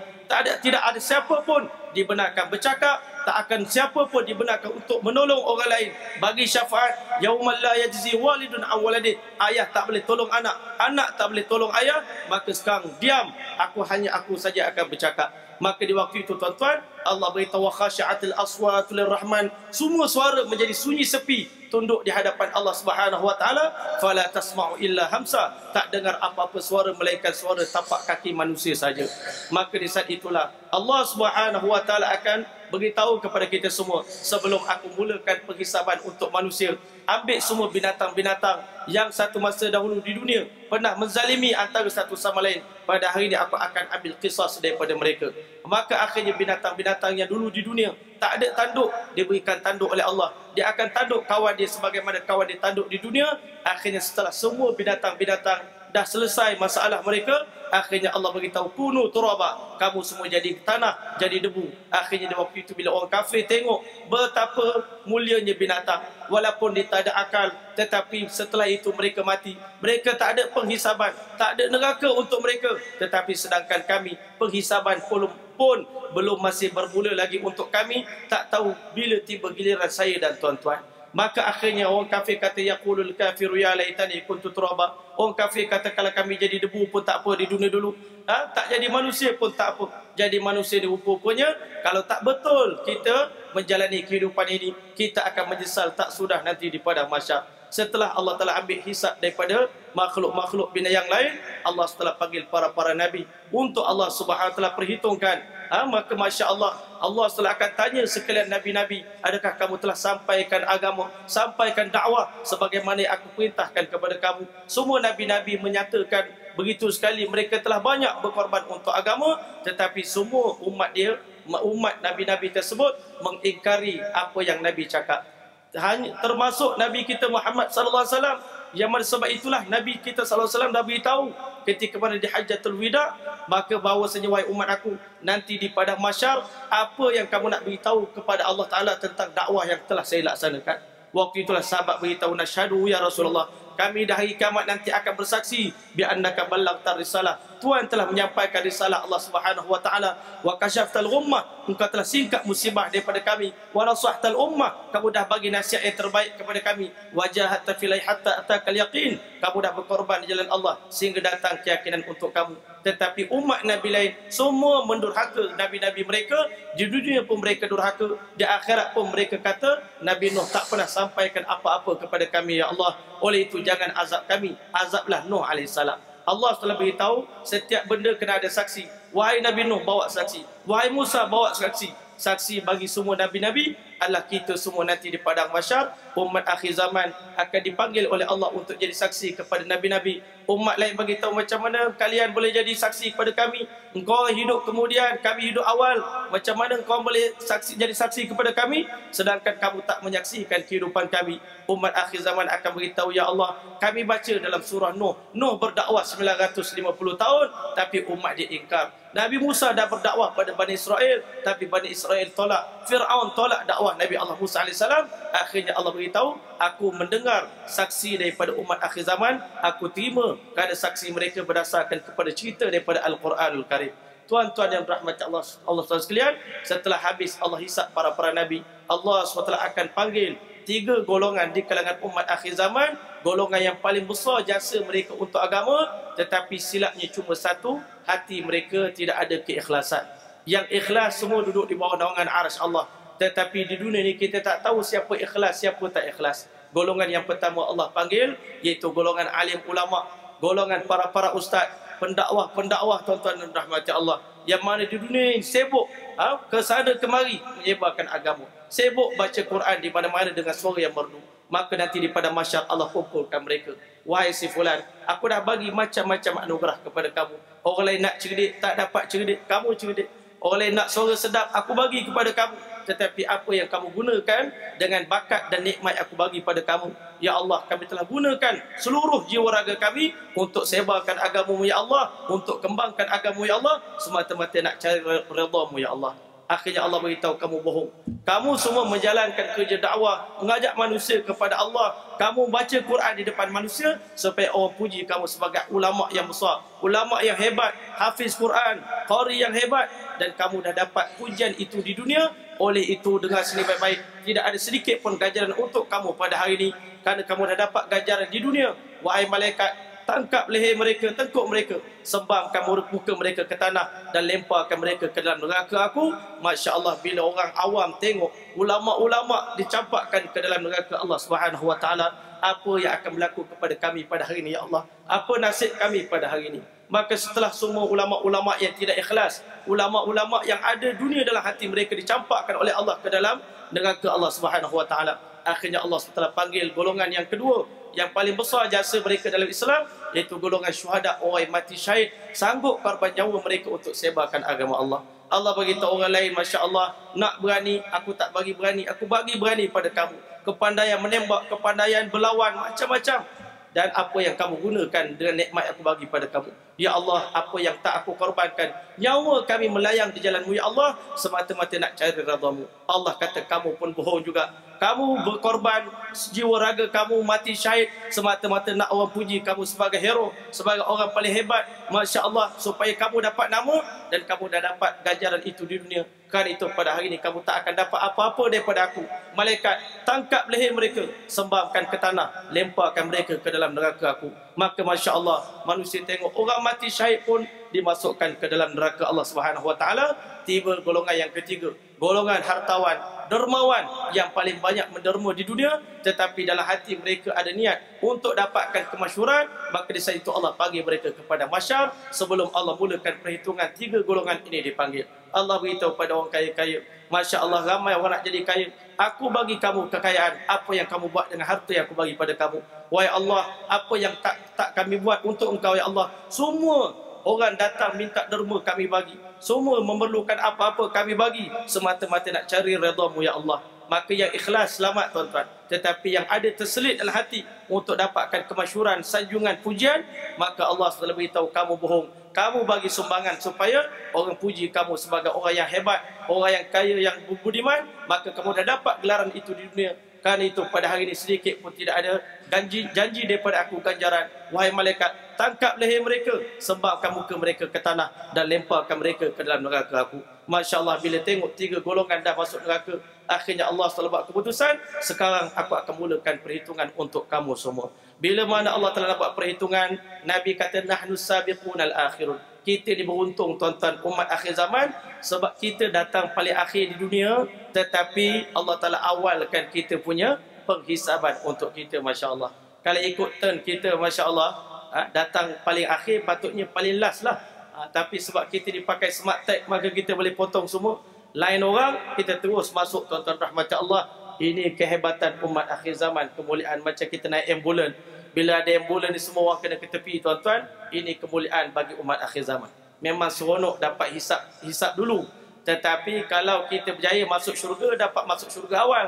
tidak ada siapa pun dibenarkan bercakap. Tak akan siapa pun dibenarkan untuk menolong orang lain. Bagi syafaat, yaumal la yajzi walidun an waladih. Ayah tak boleh tolong anak. Anak tak boleh tolong ayah. Maka sekarang diam. Aku saja akan bercakap. Maka di waktu itu, tuan-tuan, Allah beritahu, "Khasyi'atil aswatu lirrahman." Semua suara menjadi sunyi sepi, tunduk di hadapan Allah Subhanahu wa taala. "Fala tasma'u illa hamsa." Tak dengar apa-apa suara melainkan suara tapak kaki manusia saja. Maka di saat itulah Allah Subhanahu wa taala akan beritahu kepada kita semua, "Sebelum aku mulakan penghisaban untuk manusia, ambil semua binatang-binatang yang satu masa dahulu di dunia pernah menzalimi antara satu sama lain. Pada hari ini aku akan ambil qisas daripada mereka." Maka akhirnya binatang-binatang yang dulu di dunia tak ada tanduk, diberikan tanduk oleh Allah. Dia akan tanduk kawan dia sebagaimana kawan dia tanduk di dunia. Akhirnya setelah semua binatang-binatang dah selesai masalah mereka, akhirnya Allah beritahu, "Kunu turaba." Kamu semua jadi tanah, jadi debu. Akhirnya di waktu itu bila orang kafir tengok betapa mulianya binatang, walaupun dia tak ada akal, tetapi setelah itu mereka mati. Mereka tak ada penghisaban, tak ada neraka untuk mereka. Tetapi sedangkan kami, penghisaban pun belum masih bermula lagi untuk kami. Tak tahu bila tiba giliran saya dan tuan-tuan. Maka akhirnya orang kafir kata, "Yaqulul kafiru ya laitani kuntu turaba." Orang kafir kata, kalau kami jadi debu pun tak apa di dunia dulu. Tak jadi manusia pun tak apa. Jadi manusia di rupa-rupanya, kalau tak betul kita menjalani kehidupan ini, kita akan menyesal tak sudah nanti di padang mahsyar. Setelah Allah telah ambil hisab daripada makhluk-makhluk bina yang lain, Allah setelah panggil para nabi untuk Allah Subhanahu wa taala perhitungkan. Maka Masya Allah, Allah setelah akan tanya sekalian nabi-nabi, "Adakah kamu telah sampaikan agama, sampaikan dakwah sebagaimana yang aku perintahkan kepada kamu?" Semua nabi-nabi menyatakan begitu sekali, mereka telah banyak berkorban untuk agama. Tetapi semua umat nabi-nabi tersebut mengingkari apa yang Nabi cakap. Termasuk Nabi kita Muhammad sallallahu alaihi wasallam, yang sebab itulah Nabi kita sallallahu alaihi wasallam dah beritahu ketika pada di Hajjatul Wida, maka bahawasanya, "Wahai umat aku, nanti di padang mahsyar, apa yang kamu nak beritahu kepada Allah Taala tentang dakwah yang telah saya laksanakan?" Waktu itulah sahabat beritahu, "Nasyhadu ya Rasulullah, kami dah hari kiamat nanti akan bersaksi bi annaka ballaghta risalah." Tuhan telah menyampaikan risalah Allah Subhanahu wa taala. "Wa kashaftal ummah." Engkau telah singkap musibah daripada kami. "Wa nasahtal ummah." Kamu dah bagi nasihat yang terbaik kepada kami. "Wa jahatta filai hatta atakal yaqin." Kamu dah berkorban di jalan Allah sehingga datang keyakinan untuk kamu. Tetapi umat Nabi lain semua mendurhaka nabi-nabi mereka. Di dunia pun mereka durhaka, di akhirat pun mereka kata, "Nabi Nuh tak pernah sampaikan apa-apa kepada kami, ya Allah. Oleh itu jangan azab kami, azablah Nuh alaihissalam." Allah telah beritahu setiap benda kena ada saksi. Wahai Nabi Nuh, bawa saksi. Wahai Musa, bawa saksi. Saksi bagi semua Nabi-Nabi adalah kita semua nanti di padang mahsyar. Umat akhir zaman akan dipanggil oleh Allah untuk jadi saksi kepada Nabi-Nabi. Umat lain bagi tahu macam mana kalian boleh jadi saksi kepada kami. Engkau hidup kemudian, kami hidup awal. Macam mana engkau boleh jadi saksi kepada kami, sedangkan kamu tak menyaksikan kehidupan kami. Umat akhir zaman akan beritahu, ya Allah, kami baca dalam surah Nuh. Nuh berdakwah 950 tahun, tapi umat dia ingkar. Nabi Musa dah berdakwah pada Bani Israel, tapi Bani Israel tolak. Fir'aun tolak dakwah Nabi Allah Musa AS. Akhirnya Allah beritahu, aku mendengar saksi daripada umat akhir zaman, aku terima kerana saksi mereka berdasarkan kepada cerita daripada Al-Quranul Karim. Tuan-tuan yang dirahmati Allah SWT sekalian, setelah habis Allah hisap para Nabi, Allah SWT akan panggil 3 golongan di kalangan umat akhir zaman. Golongan yang paling besar jasa mereka untuk agama, tetapi silapnya cuma satu, hati mereka tidak ada keikhlasan. Yang ikhlas semua duduk di bawah naungan arsy Allah. Tetapi di dunia ni kita tak tahu siapa ikhlas, siapa tak ikhlas. Golongan yang pertama Allah panggil, iaitu golongan alim ulama, golongan para ustaz, pendakwah, tuan-tuan dan rahmati Allah, yang mana di dunia ini sibuk ke sana kemari menyebarkan agama, sibuk baca Quran di mana-mana dengan suara yang merdu. Maka nanti di pada mahsyar Allah kumpulkan mereka. Wahai si fulan, aku dah bagi macam-macam anugerah kepada kamu. Orang lain nak cerdik, tak dapat cerdik, kamu cerdik. Orang lain nak suara sedap, aku bagi kepada kamu. Tetapi apa yang kamu gunakan dengan bakat dan nikmat aku bagi pada kamu, ya Allah, kami telah gunakan seluruh jiwa raga kami untuk sebarkan agama-Mu, ya Allah, untuk kembangkan agama-Mu, ya Allah, semata-mata nak cari redha-Mu, ya Allah. Akhirnya Allah beritahu, kamu bohong. Kamu semua menjalankan kerja dakwah, mengajak manusia kepada Allah. Kamu baca Quran di depan manusia supaya orang puji kamu sebagai ulama yang besar, ulama yang hebat, hafiz Quran, qari yang hebat, dan kamu dah dapat pujian itu di dunia. Oleh itu, dengar sini baik-baik, tidak ada sedikit pun ganjaran untuk kamu pada hari ini, kerana kamu dah dapat ganjaran di dunia. Wahai malaikat, tangkap leher mereka, tengkuk mereka, sembamkan muka mereka ke tanah dan lemparkan mereka ke dalam neraka aku. Masya Allah, bila orang awam tengok ulama-ulama dicampakkan ke dalam neraka Allah Subhanahu Wa Taala, apa yang akan berlaku kepada kami pada hari ini, ya Allah? Apa nasib kami pada hari ini? Maka setelah semua ulama-ulama yang tidak ikhlas, ulama-ulama yang ada dunia dalam hati mereka dicampakkan oleh Allah ke dalam neraka Allah Subhanahu Wa Taala, akhirnya Allah SWT panggil golongan yang kedua, yang paling besar jasa mereka dalam Islam, iaitu golongan syuhada, orang yang mati syahid, sanggup korban nyawa mereka untuk sebarkan agama Allah. Allah beritahu orang lain, Masya Allah, nak berani, aku tak bagi berani, aku bagi berani pada kamu. Kepandaian menembak, kepandaian berlawan, macam-macam. Dan apa yang kamu gunakan dengan nikmat aku bagi pada kamu, ya Allah, apa yang tak aku korbankan, nyawa kami melayang di jalan-Mu, ya Allah, semata-mata nak cari redha-Mu. Allah kata, kamu pun bohong juga. Kamu berkorban jiwa raga kamu, mati syahid, semata-mata nak orang puji kamu sebagai hero, sebagai orang paling hebat, Masya Allah, supaya kamu dapat nama dan kamu dah dapat ganjaran itu di dunia. Kerana itu pada hari ini kamu tak akan dapat apa-apa daripada aku. Malaikat, tangkap leher mereka, sembamkan ke tanah, lemparkan mereka ke dalam neraka aku. Maka Masya Allah, manusia tengok orang mati syahid pun dimasukkan ke dalam neraka Allah Subhanahu Wa Taala. Tiba golongan yang ketiga, golongan hartawan, dermawan, yang paling banyak menderma di dunia, tetapi dalam hati mereka ada niat untuk dapatkan kemasyhuran. Maka di saat itu Allah panggil mereka kepada mahsyar. Sebelum Allah mulakan perhitungan, 3 golongan ini dipanggil. Allah beritahu pada orang kaya-kaya, Masya Allah, ramai orang nak jadi kaya. Aku bagi kamu kekayaan, apa yang kamu buat dengan harta yang aku bagi pada kamu? Wahai Allah, apa yang tak kami buat untuk engkau, ya Allah? Semua orang datang minta derma, kami bagi. Semua memerlukan apa-apa, kami bagi. Semata-mata nak cari redha-Mu, ya Allah. Maka yang ikhlas selamat, tuan-tuan. Tetapi yang ada terselit dalam hati untuk dapatkan kemasyhuran, sanjungan, pujian, maka Allah SWT beritahu, kamu bohong. Kamu bagi sumbangan supaya orang puji kamu sebagai orang yang hebat, orang yang kaya, yang budiman. Maka kamu dah dapat gelaran itu di dunia. Kerana itu pada hari ini sedikit pun tidak ada janji daripada aku ganjaran. Wahai malaikat, tangkap leher mereka, sembahkan muka mereka ke tanah dan lemparkan mereka ke dalam neraka aku. Masya Allah, bila tengok 3 golongan dah masuk neraka, akhirnya Allah telah buat keputusan, sekarang aku akan mulakan perhitungan untuk kamu semua. Bila mana Allah telah buat perhitungan, Nabi kata, nahnu sabiqunal akhirun. Kita ni beruntung, tuan-tuan, umat akhir zaman, sebab kita datang paling akhir di dunia, tetapi Allah Ta'ala awalkan kita punya penghisaban untuk kita, Masya Allah. Kalau ikut turn kita, Masya Allah, datang paling akhir, patutnya paling last lah. Tapi sebab kita dipakai smart tag, maka kita boleh potong semua. Lain orang, kita terus masuk, tuan-tuan rahmat Allah. Ini kehebatan umat akhir zaman, kemuliaan. Macam kita naik ambulan, bila ada ambulan ni semua orang kena ke tepi, tuan-tuan. Ini kemuliaan bagi umat akhir zaman. Memang seronok dapat hisap dulu. Tetapi kalau kita berjaya masuk syurga, dapat masuk syurga awal.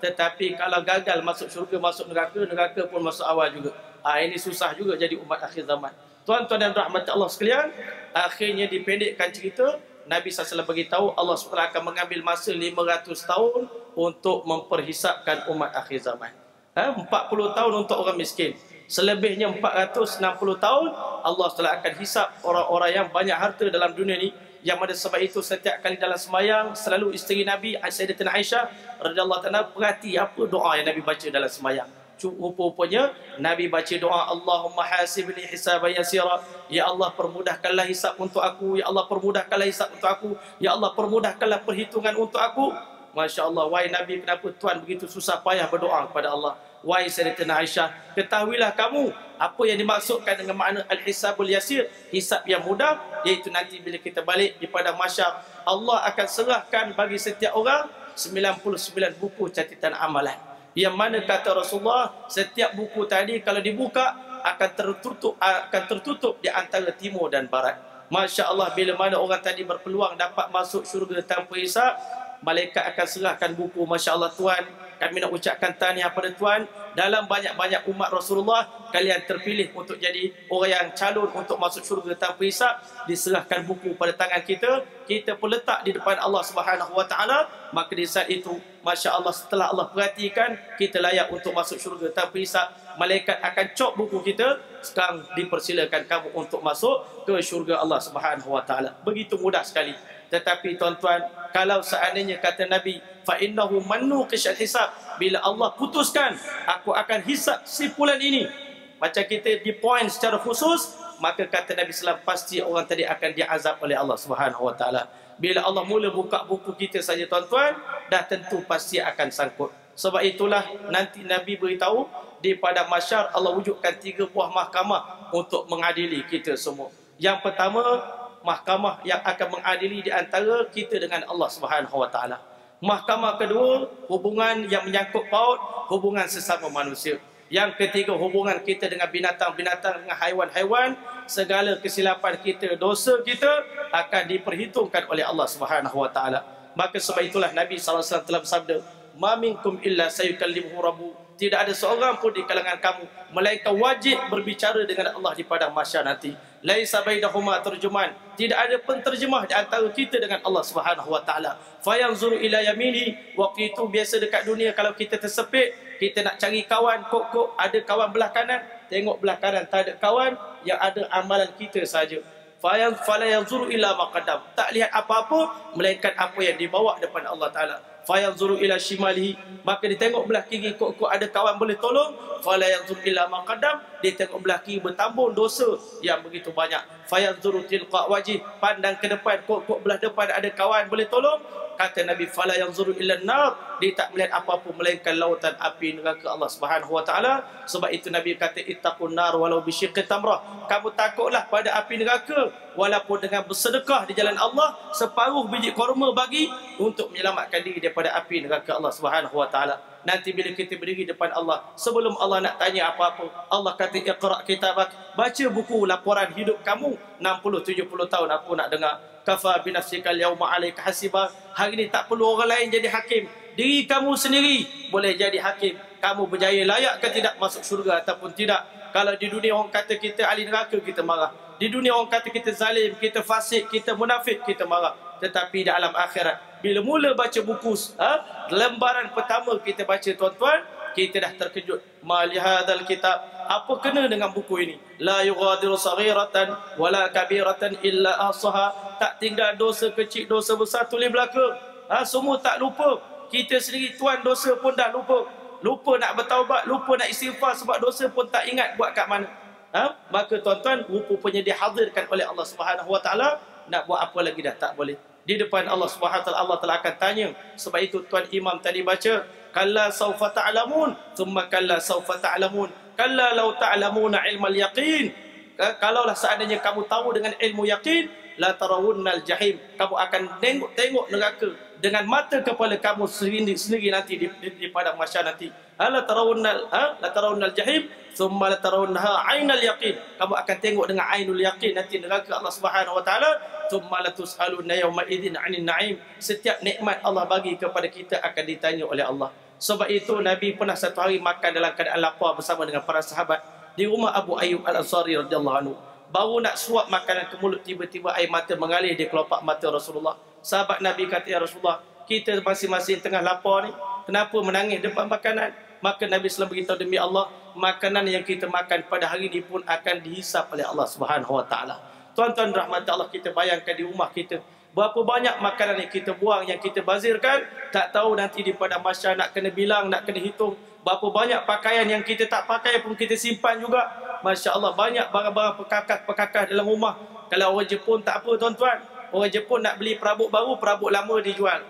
Tetapi kalau gagal masuk syurga, masuk neraka, neraka pun masuk awal juga. Ini susah juga jadi umat akhir zaman. Tuan-tuan dan rahmat Allah sekalian, akhirnya dipendekkan cerita, Nabi SAW beritahu Allah SWT akan mengambil masa 500 tahun untuk memperhisapkan umat akhir zaman. 40 tahun untuk orang miskin. Selebihnya 460 tahun Allah SWT akan hisap orang-orang yang banyak harta dalam dunia ni. Yang pada sebab itu setiap kali dalam semayang, selalu isteri Nabi Sayyidatina Aisyah radhiyallahu ta'ala perhati apa doa yang Nabi baca dalam semayang. Rupa-rupanya Nabi baca doa, Allahumma hasibni hisaban yasira. Ya Allah, permudahkanlah hisab untuk aku. Ya Allah, permudahkanlah hisab untuk aku. Ya Allah, permudahkanlah perhitungan untuk aku. Masya Allah, wahai Nabi, kenapa Tuhan begitu susah payah berdoa kepada Allah? Wahai Sayyidatina Aisyah, ketahuilah kamu apa yang dimaksudkan dengan makna al-hisabul yasir, hisab yang mudah, iaitu nanti bila kita balik di padang mahsyar, Allah akan serahkan bagi setiap orang 99 buku catatan amalan. Yang mana kata Rasulullah, setiap buku tadi kalau dibuka akan tertutup di antara timur dan barat. Masya Allah, bila mana orang tadi berpeluang dapat masuk syurga tanpa hisab, malaikat akan serahkan buku. Masya Allah Tuan, kami nak ucapkan tahniah pada Tuan. Dalam banyak-banyak umat Rasulullah, kalian terpilih untuk jadi orang yang calon untuk masuk syurga tanpa hisab. Diserahkan buku pada tangan kita, kita pun letak di depan Allah Subhanahu Wa Taala. Maka di saat itu, Masya Allah, setelah Allah perhatikan kita layak untuk masuk syurga tanpa hisab, malaikat akan cop buku kita. Sekarang dipersilakan kamu untuk masuk ke syurga Allah Subhanahu Wa Taala. Begitu mudah sekali. Tetapi tuan-tuan, kalau seandainya kata Nabi, fa innahu mannuqishal hisab, bila Allah putuskan aku akan hisab si fulan ini, macam kita di point secara khusus, maka kata Nabi SAW, pasti orang tadi akan diazab oleh Allah Subhanahu Wa Taala. Bila Allah mula buka buku kita saja tuan-tuan, dah tentu pasti akan sangkut. Sebab itulah nanti Nabi beritahu, di padang mahsyar Allah wujudkan 3 buah mahkamah untuk mengadili kita semua. Yang pertama, mahkamah yang akan mengadili di antara kita dengan Allah Subhanahu Wa Taala. Mahkamah kedua, hubungan yang menyangkut paut, hubungan sesama manusia. Yang ketiga, hubungan kita dengan binatang-binatang, dengan haiwan-haiwan. Segala kesilapan kita, dosa kita akan diperhitungkan oleh Allah Subhanahu Wa Taala. Maka sebab itulah Nabi SAW telah bersabda, ma minkum illa sayukallimuhu rabbu. Tidak ada seorang pun di kalangan kamu melainkan wajib berbicara dengan Allah di padang mahsyar nanti. Laisa bainahuma terjemahan. Tidak ada penterjemah di antara kita dengan Allah Subhanahu Wa Taala. Fayanzuru ila yamini. Waktu itu biasa dekat dunia kalau kita tersepit, kita nak cari kawan, kok ada kawan belah kanan, tengok belah kanan tak ada kawan, yang ada amalan kita saja. Fala yanzuru ila maqaddam. Tak lihat apa-apa melainkan apa yang dibawa depan Allah Taala. Fayanzuru ila shimalihi, maka dia tengok belah kiri, kok ada kawan boleh tolong. Fala yanzuru ila maqaddam, dia tengok belah kiri bertambung dosa yang begitu banyak. Fayanzuru tilqa wajhi, pandang ke depan, kok belah depan ada kawan boleh tolong. Kata Nabi, fala yanzuru ila nar, dia tak melihat apa-apa melainkan lautan api neraka Allah Subhanahu Wa Taala. Sebab itu Nabi kata, ittaqun nar walau bisyiqqi tamrah. Kamu takutlah pada api neraka walaupun dengan bersedekah di jalan Allah, separuh biji kurma bagi untuk menyelamatkan diri daripada api neraka Allah Subhanahu Wa Taala. Nanti bila kita berdiri depan Allah, sebelum Allah nak tanya apa-apa, Allah kata, iqra' kitabak, baca buku laporan hidup kamu 60-70 tahun aku nak dengar. Kafa binafsika al-yawma 'alaika hasiba. Hari ini tak perlu orang lain jadi hakim, diri kamu sendiri boleh jadi hakim. Kamu berjaya layak ke tidak masuk syurga ataupun tidak. Kalau di dunia orang kata kita ahli neraka, kita marah. Di dunia orang kata kita zalim, kita fasik, kita munafik, kita marah. Tetapi di alam akhirat, bila mula baca buku lembaran pertama kita baca tuan-tuan, kita dah terkejut. Ma li hadzal kitab, apa kena dengan buku ini? La yughadiru saghiratan wala kabiratan illa ahsaha. Tak tinggal dosa kecil, dosa besar, tulis belaka. Semua tak lupa. Kita sendiri tuan dosa pun dah lupa. Lupa nak bertaubat, lupa nak istighfar sebab dosa pun tak ingat buat kat mana. Maka tuan-tuan, rupanya dihadirkan oleh Allah Subhanahu Wa Taala. Nak buat apa lagi dah tak boleh. Di depan Allah Subhanahu Wa Taala, Allah telah akan tanya. Sebab itu tuan imam tadi baca, kalla sawfa ta'lamun, thumma kalla sawfa ta'lamun, kalla law ta'lamuna ilmal yaqin. kalaulah seandainya kamu tahu dengan ilmu yakin, la tarawunnal jahim, kamu akan tengok neraka dengan mata kepala kamu sendiri nanti di padang mahsyar nanti. La tarawunnal jahim thumma la tarawunnaha ainal yaqin, kamu akan tengok dengan ainul yaqin nanti neraka Allah Subhanahu wa taala. Thumma la tusaluna yawma idzin 'anil na'im, setiap nikmat Allah bagi kepada kita akan ditanya oleh Allah. Sebab itu Nabi pernah satu hari makan dalam keadaan lapar bersama dengan para sahabat di rumah Abu Ayyub Al-Ansari radhiyallahu anhu. Baru nak suap makanan ke mulut, tiba-tiba air mata mengalir di kelopak mata Rasulullah. Sahabat Nabi kata, "Ya Rasulullah, kita masing-masing tengah lapar ni, kenapa menangis depan makanan?" Maka Nabi SAW beritahu, "Demi Allah, makanan yang kita makan pada hari ini pun akan dihisap oleh Allah Subhanahu wa taala." Tuan-tuan rahmat Allah, kita bayangkan di rumah kita, berapa banyak makanan yang kita buang, yang kita bazirkan, tak tahu nanti di padang mahsyar nak kena bilang, nak kena hitung. Berapa banyak pakaian yang kita tak pakai pun kita simpan juga. Masya Allah, banyak barang-barang perkakas dalam rumah. Kalau orang Jepun tak apa tuan-tuan, orang Jepun nak beli perabot baru, perabot lama dijual,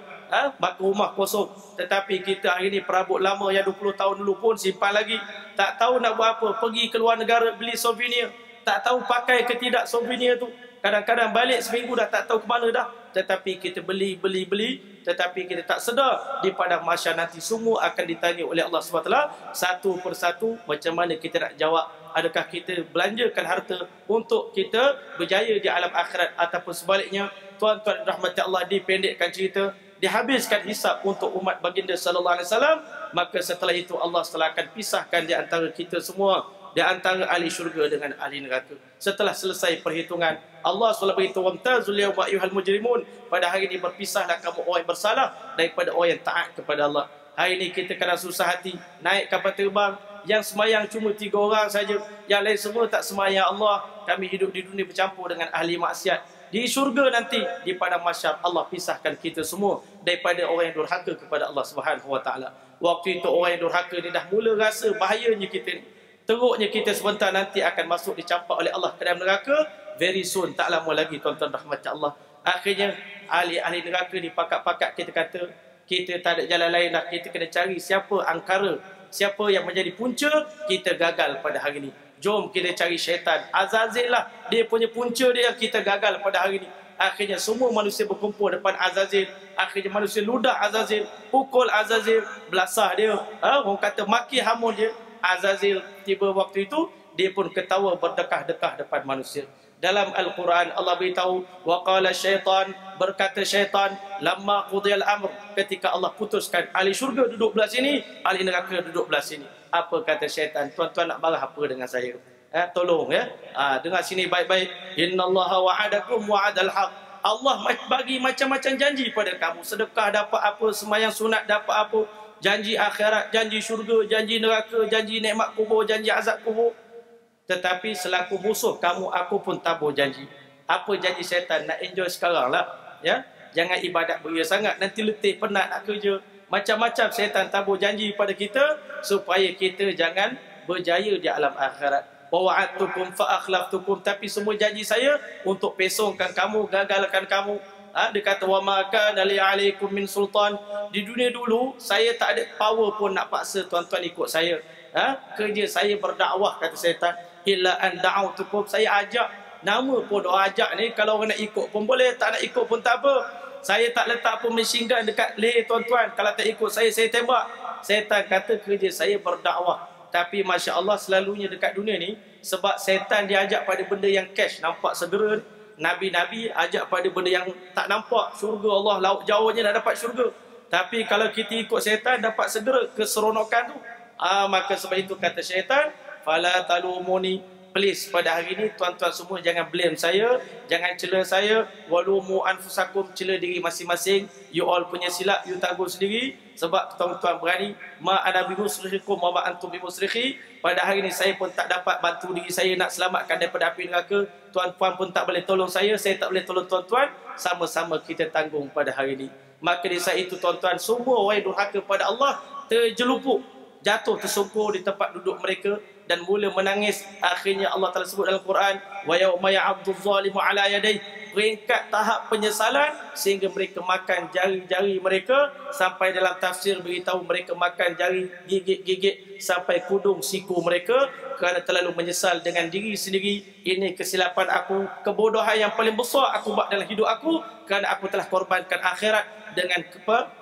maka rumah kosong. Tetapi kita hari ni perabot lama yang 20 tahun dulu pun simpan lagi. Tak tahu nak buat apa, pergi ke luar negara beli souvenir, tak tahu pakai ke tidak souvenir tu. Kadang-kadang balik seminggu dah tak tahu ke mana dah. Tetapi kita beli, tetapi kita tak sedar di padang mahsyar nanti semua akan ditanya oleh Allah SWT satu persatu macam mana kita nak jawab. Adakah kita belanjakan harta untuk kita berjaya di alam akhirat, ataupun sebaliknya. Tuan-tuan rahmati Allah, dipendekkan cerita, dihabiskan hisap untuk umat baginda sallallahu alaihi wasallam. Maka setelah itu Allah setelah akan pisahkan di antara kita semua, di antara ahli syurga dengan ahli neraka. Setelah selesai perhitungan, Allah SWT beritahu, "Wamtazul yawma ayyuhal mujrimun." Pada hari ini berpisahlah kamu orang yang bersalah daripada orang yang taat kepada Allah. Hari ini kita kena susah hati naik kapal terbang, yang semayang cuma 3 orang saja, yang lain semua tak semayang. Allah, kami hidup di dunia bercampur dengan ahli maksiat. Di syurga nanti, di padang mahsyar, Allah pisahkan kita semua daripada orang yang durhaka kepada Allah Subhanahu wa taala. Waktu itu orang yang durhaka ni dah mula rasa bahayanya kita ni. Teruknya kita sebentar nanti akan masuk dicampak oleh Allah ke dalam neraka. Very soon, tak lama lagi tuan-tuan rahmat Allah. Akhirnya ahli-ahli neraka ni pakat-pakat kita kata, kita tak ada jalan lain dah, kita kena cari siapa angkara, siapa yang menjadi punca kita gagal pada hari ini. Jom kita cari syaitan, Azazil lah, dia punya punca dia yang kita gagal pada hari ini. Akhirnya semua manusia berkumpul depan Azazil. Akhirnya manusia ludah Azazil, pukul Azazil, belasah dia, orang kata maki hamun dia. Azazil tiba waktu itu, dia pun ketawa berdekah-dekah depan manusia. Dalam Al-Quran Allah beritahu, waqala syaitan, berkata syaitan, lamma qudiyal amr, ketika Allah putuskan ahli syurga duduk belah sini, ahli neraka duduk belah sini. Apa kata syaitan? Tuan-tuan nak marah apa dengan saya? Tolong ya. Dengar sini baik-baik. Innallaha wa'adakum wa'adal haq. Allah bagi macam-macam janji pada kamu. Sedekah dapat apa, sembahyang sunat dapat apa, janji akhirat, janji syurga, janji neraka, janji nikmat kubur, janji azab kubur. Tetapi selaku musuh kamu, aku pun tabur janji. Apa janji syaitan? Nak enjoy sekarang lah, ya? Jangan ibadat beria sangat, nanti letih, penat nak kerja. Macam-macam syaitan tabur janji pada kita supaya kita jangan berjaya di alam akhirat. Wa'adtukum fa akhlaftukum, tapi semua janji saya untuk pesongkan kamu, gagalkan kamu. Dia kata, wa ma kana li alaikum min sultan. Di dunia dulu saya tak ada power pun nak paksa tuan-tuan ikut saya. Kerja saya berdakwah, kata syaitan. Illa an da'autukum, saya ajak. Nama pun doa ajak ni, kalau orang nak ikut pun boleh, tak nak ikut pun tak apa. Saya tak letak pun machine gun dekat leher tuan-tuan, kalau tak ikut saya tembak. Syaitan kata kerja saya berdakwah. Tapi Masya Allah, selalunya dekat dunia ni, sebab syaitan dia ajak pada benda yang cash, nampak segera. Nabi-Nabi ajak pada benda yang tak nampak, syurga Allah, laut jauhnya dah dapat syurga. Tapi kalau kita ikut syaitan, dapat segera keseronokan tu. Maka sebab itu kata syaitan, fala talumuni, please pada hari ini tuan-tuan semua jangan blame saya, jangan cela saya. Walumu anfusakum, cela diri masing-masing. You all punya silap, you tanggung sendiri. Sebab tuan-tuan berani, ma ana bimusrihikum wa ma antum bimusrihi. Pada hari ini saya pun tak dapat bantu diri saya nak selamatkan daripada api neraka. Tuan-tuan pun tak boleh tolong saya tak boleh tolong tuan-tuan. Sama-sama kita tanggung pada hari ini. Maka di saat itu tuan-tuan, semua orang yang durhaka pada Allah terjelupuk, jatuh tersungkur di tempat duduk mereka dan mula menangis. Akhirnya Allah Taala sebut dalam Quran, wa yauma ya'addu adh-dhalimu ala yadayhi, peringkat tahap penyesalan sehingga mereka makan jari-jari mereka, sampai dalam tafsir beritahu mereka makan jari gigit-gigit sampai kudung siku mereka kerana terlalu menyesal dengan diri sendiri. Ini kesilapan aku, kebodohan yang paling besar aku buat dalam hidup aku kerana aku telah korbankan akhirat dengan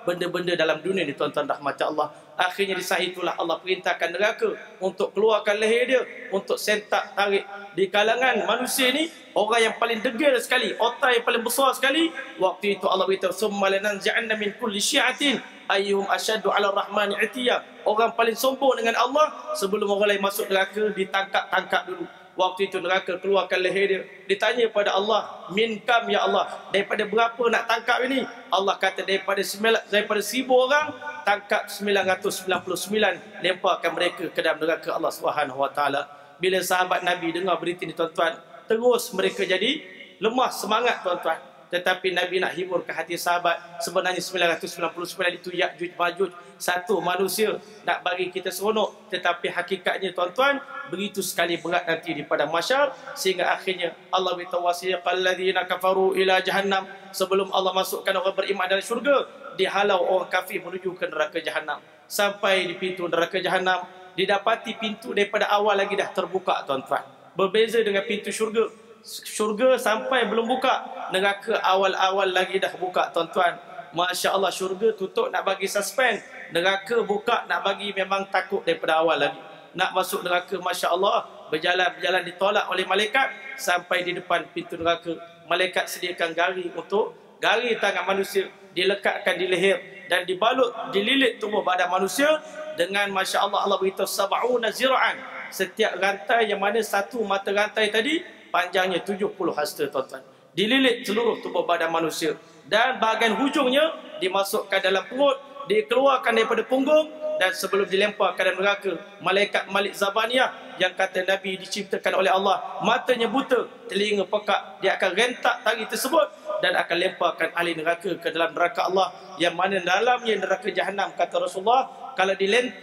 benda-benda dalam dunia ni, tuan-tuan rahmat Allah. Akhirnya di saat itulah Allah perintahkan neraka untuk keluarkan leher dia, untuk sentak tarik. Di kalangan manusia ni, orang yang paling degil sekali, otak yang paling besar sekali, waktu itu Allah beritahu, summa lananzi'anna min kulli syi'atin ayyuhum asyaddu 'ala ar-rahmani 'itiya. Orang paling sombong dengan Allah, sebelum orang lain masuk neraka, ditangkap-tangkap dulu. Waktu itu neraka keluarkan leher dia. Ditanya pada Allah, min kam ya Allah, daripada berapa nak tangkap ini? Allah kata daripada 1000 orang, tangkap 999, lemparkan mereka ke dalam neraka Allah Subhanahu Wa Taala. Bila sahabat Nabi dengar berita ini, tuan-tuan, terus mereka jadi lemah semangat, tuan-tuan. Tetapi Nabi nak hiburkan hati sahabat, sebenarnya 999 itu Ya'juj Ma'juj, satu manusia, nak bagi kita seronok. Tetapi hakikatnya, tuan-tuan, begitu sekali berat nanti di padang mahsyar, sehingga akhirnya Allah beritahu, wasiqal ladzina kafaru ila jahannam, sebelum Allah masukkan orang beriman dalam syurga, dihalau orang kafir menuju ke neraka jahanam. Sampai di pintu neraka jahanam, didapati pintu daripada awal lagi dah terbuka, tuan-tuan. Berbeza dengan pintu syurga. Syurga sampai belum buka, neraka awal-awal lagi dah buka, tuan-tuan. Masya Allah, syurga tutup nak bagi suspend, neraka buka nak bagi memang takut daripada awal lagi. Nak masuk neraka, Masya Allah, berjalan-berjalan ditolak oleh malaikat sampai di depan pintu neraka. Malaikat sediakan gari untuk gari tangan manusia, dilekatkan di leher dan dibalut, dililit tubuh badan manusia dengan, Masya Allah, Allah beritahu sab'una zira'an. Setiap rantai yang mana satu mata rantai tadi panjangnya 70 hasta, tuan-tuan. Dililit seluruh tubuh badan manusia. Dan bahagian hujungnya dimasukkan dalam perut, dikeluarkan daripada punggung, dan sebelum dilemparkan dalam neraka, malaikat Malik Zabaniyah yang kata Nabi diciptakan oleh Allah, matanya buta, telinga pekak, dia akan rentak tali tersebut dan akan lemparkan ahli neraka ke dalam neraka Allah, yang mana dalamnya neraka jahanam. Kata Rasulullah, kalau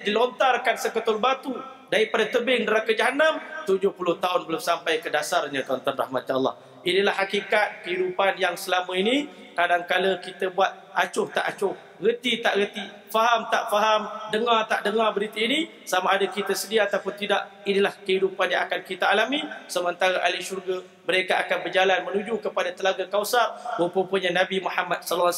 dilontarkan seketul batu daripada tebing neraka jahanam, 70 tahun belum sampai ke dasarnya, tuan-tuan rahmat Allah. Inilah hakikat kehidupan yang selama ini kadang-kala kita buat acuh tak acuh, reti tak reti, faham tak faham, dengar tak dengar berita ini, sama ada kita sedia ataupun tidak. Inilah kehidupan yang akan kita alami. Sementara ahli syurga, mereka akan berjalan menuju kepada telaga Kausar. Rupanya Nabi Muhammad SAW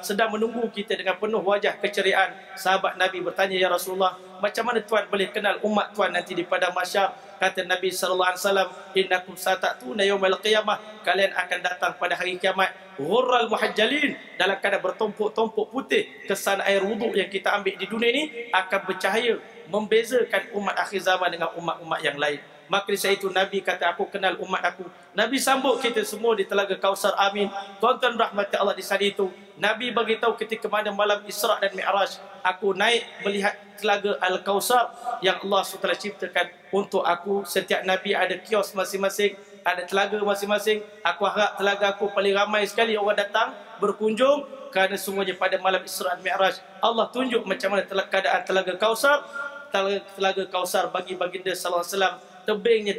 sedang menunggu kita dengan penuh wajah keceriaan. Sahabat Nabi bertanya, ya Rasulullah, macam mana Tuan boleh kenal umat Tuan nanti di padang mahsyar? Kata Nabi SAW, innakum satatuna yaumal qiyamah, kalian akan datang pada hari kiamat ghurral muhajjalin, dalam keadaan bertumpuk-tumpuk putih. Kesan air wuduk yang kita ambil di dunia ini akan bercahaya, membezakan umat akhir zaman dengan umat-umat yang lain. Maka dari itu Nabi kata, aku kenal umat aku. Nabi sambut kita semua di telaga Kausar, amin. Tuan-tuan rahmati Allah, di saat itu Nabi beritahu ketika mana malam Isra' dan Mi'raj, aku naik melihat telaga Al-Kausar yang Allah SWT ciptakan untuk aku. Setiap Nabi ada kios masing-masing, ada telaga masing-masing. Aku harap telaga aku paling ramai sekali orang datang berkunjung, kerana semuanya pada malam Isra' dan Mi'raj Allah tunjuk macam mana keadaan telaga Kausar. Telaga Kausar bagi baginda sallallahu alaihi wasallam, tebingnya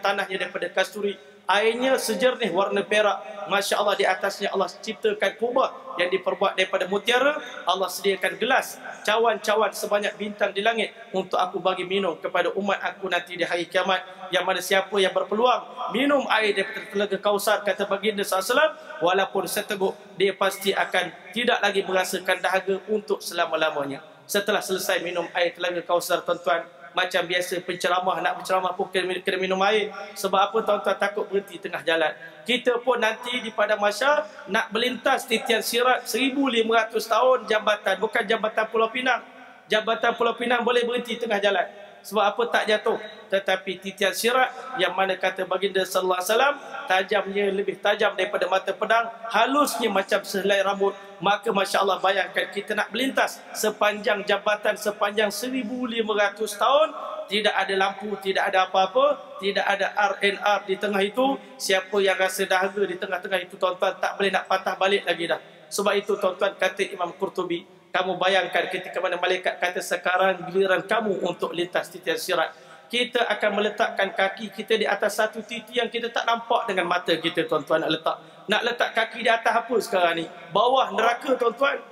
tanahnya daripada kasturi, airnya sejernih warna perak. Masya Allah, di atasnya Allah ciptakan kubah yang diperbuat daripada mutiara. Allah sediakan gelas, cawan-cawan sebanyak bintang di langit untuk aku bagi minum kepada umat aku nanti di hari kiamat. Yang mana siapa yang berpeluang minum air daripada telaga Kausar, kata baginda SAW, walaupun seteguk, dia pasti akan tidak lagi merasakan dahaga untuk selama-lamanya. Setelah selesai minum air telaga Kausar, tuan-tuan, macam biasa penceramah nak berceramah pun kena minum air. Sebab apa, tuan-tuan? Takut berhenti tengah jalan. Kita pun nanti di padang mahsyar nak melintas titian sirat 1500 tahun jambatan, bukan jambatan Pulau Pinang. Jambatan Pulau Pinang boleh berhenti tengah jalan. Sebab apa? Tak jatuh. Tetapi titian sirat yang mana kata baginda sallallahu alaihi wasallam, tajamnya lebih tajam daripada mata pedang, halusnya macam sehelai rambut. Maka Masya Allah, bayangkan kita nak melintas sepanjang jambatan sepanjang 1500 tahun, tidak ada lampu, tidak ada apa-apa, tidak ada RNR di tengah itu. Siapa yang rasa dahaga di tengah-tengah itu, tuan-tuan, tak boleh nak patah balik lagi dah. Sebab itu, tuan-tuan, kata Imam Qurtubi, kamu bayangkan ketika mana malaikat kata, sekarang giliran kamu untuk lintas titian sirat. Kita akan meletakkan kaki kita di atas satu titi yang kita tak nampak dengan mata kita, tuan-tuan, nak letak. Nak letak kaki di atas apa sekarang ni? Bawah neraka tuan-tuan.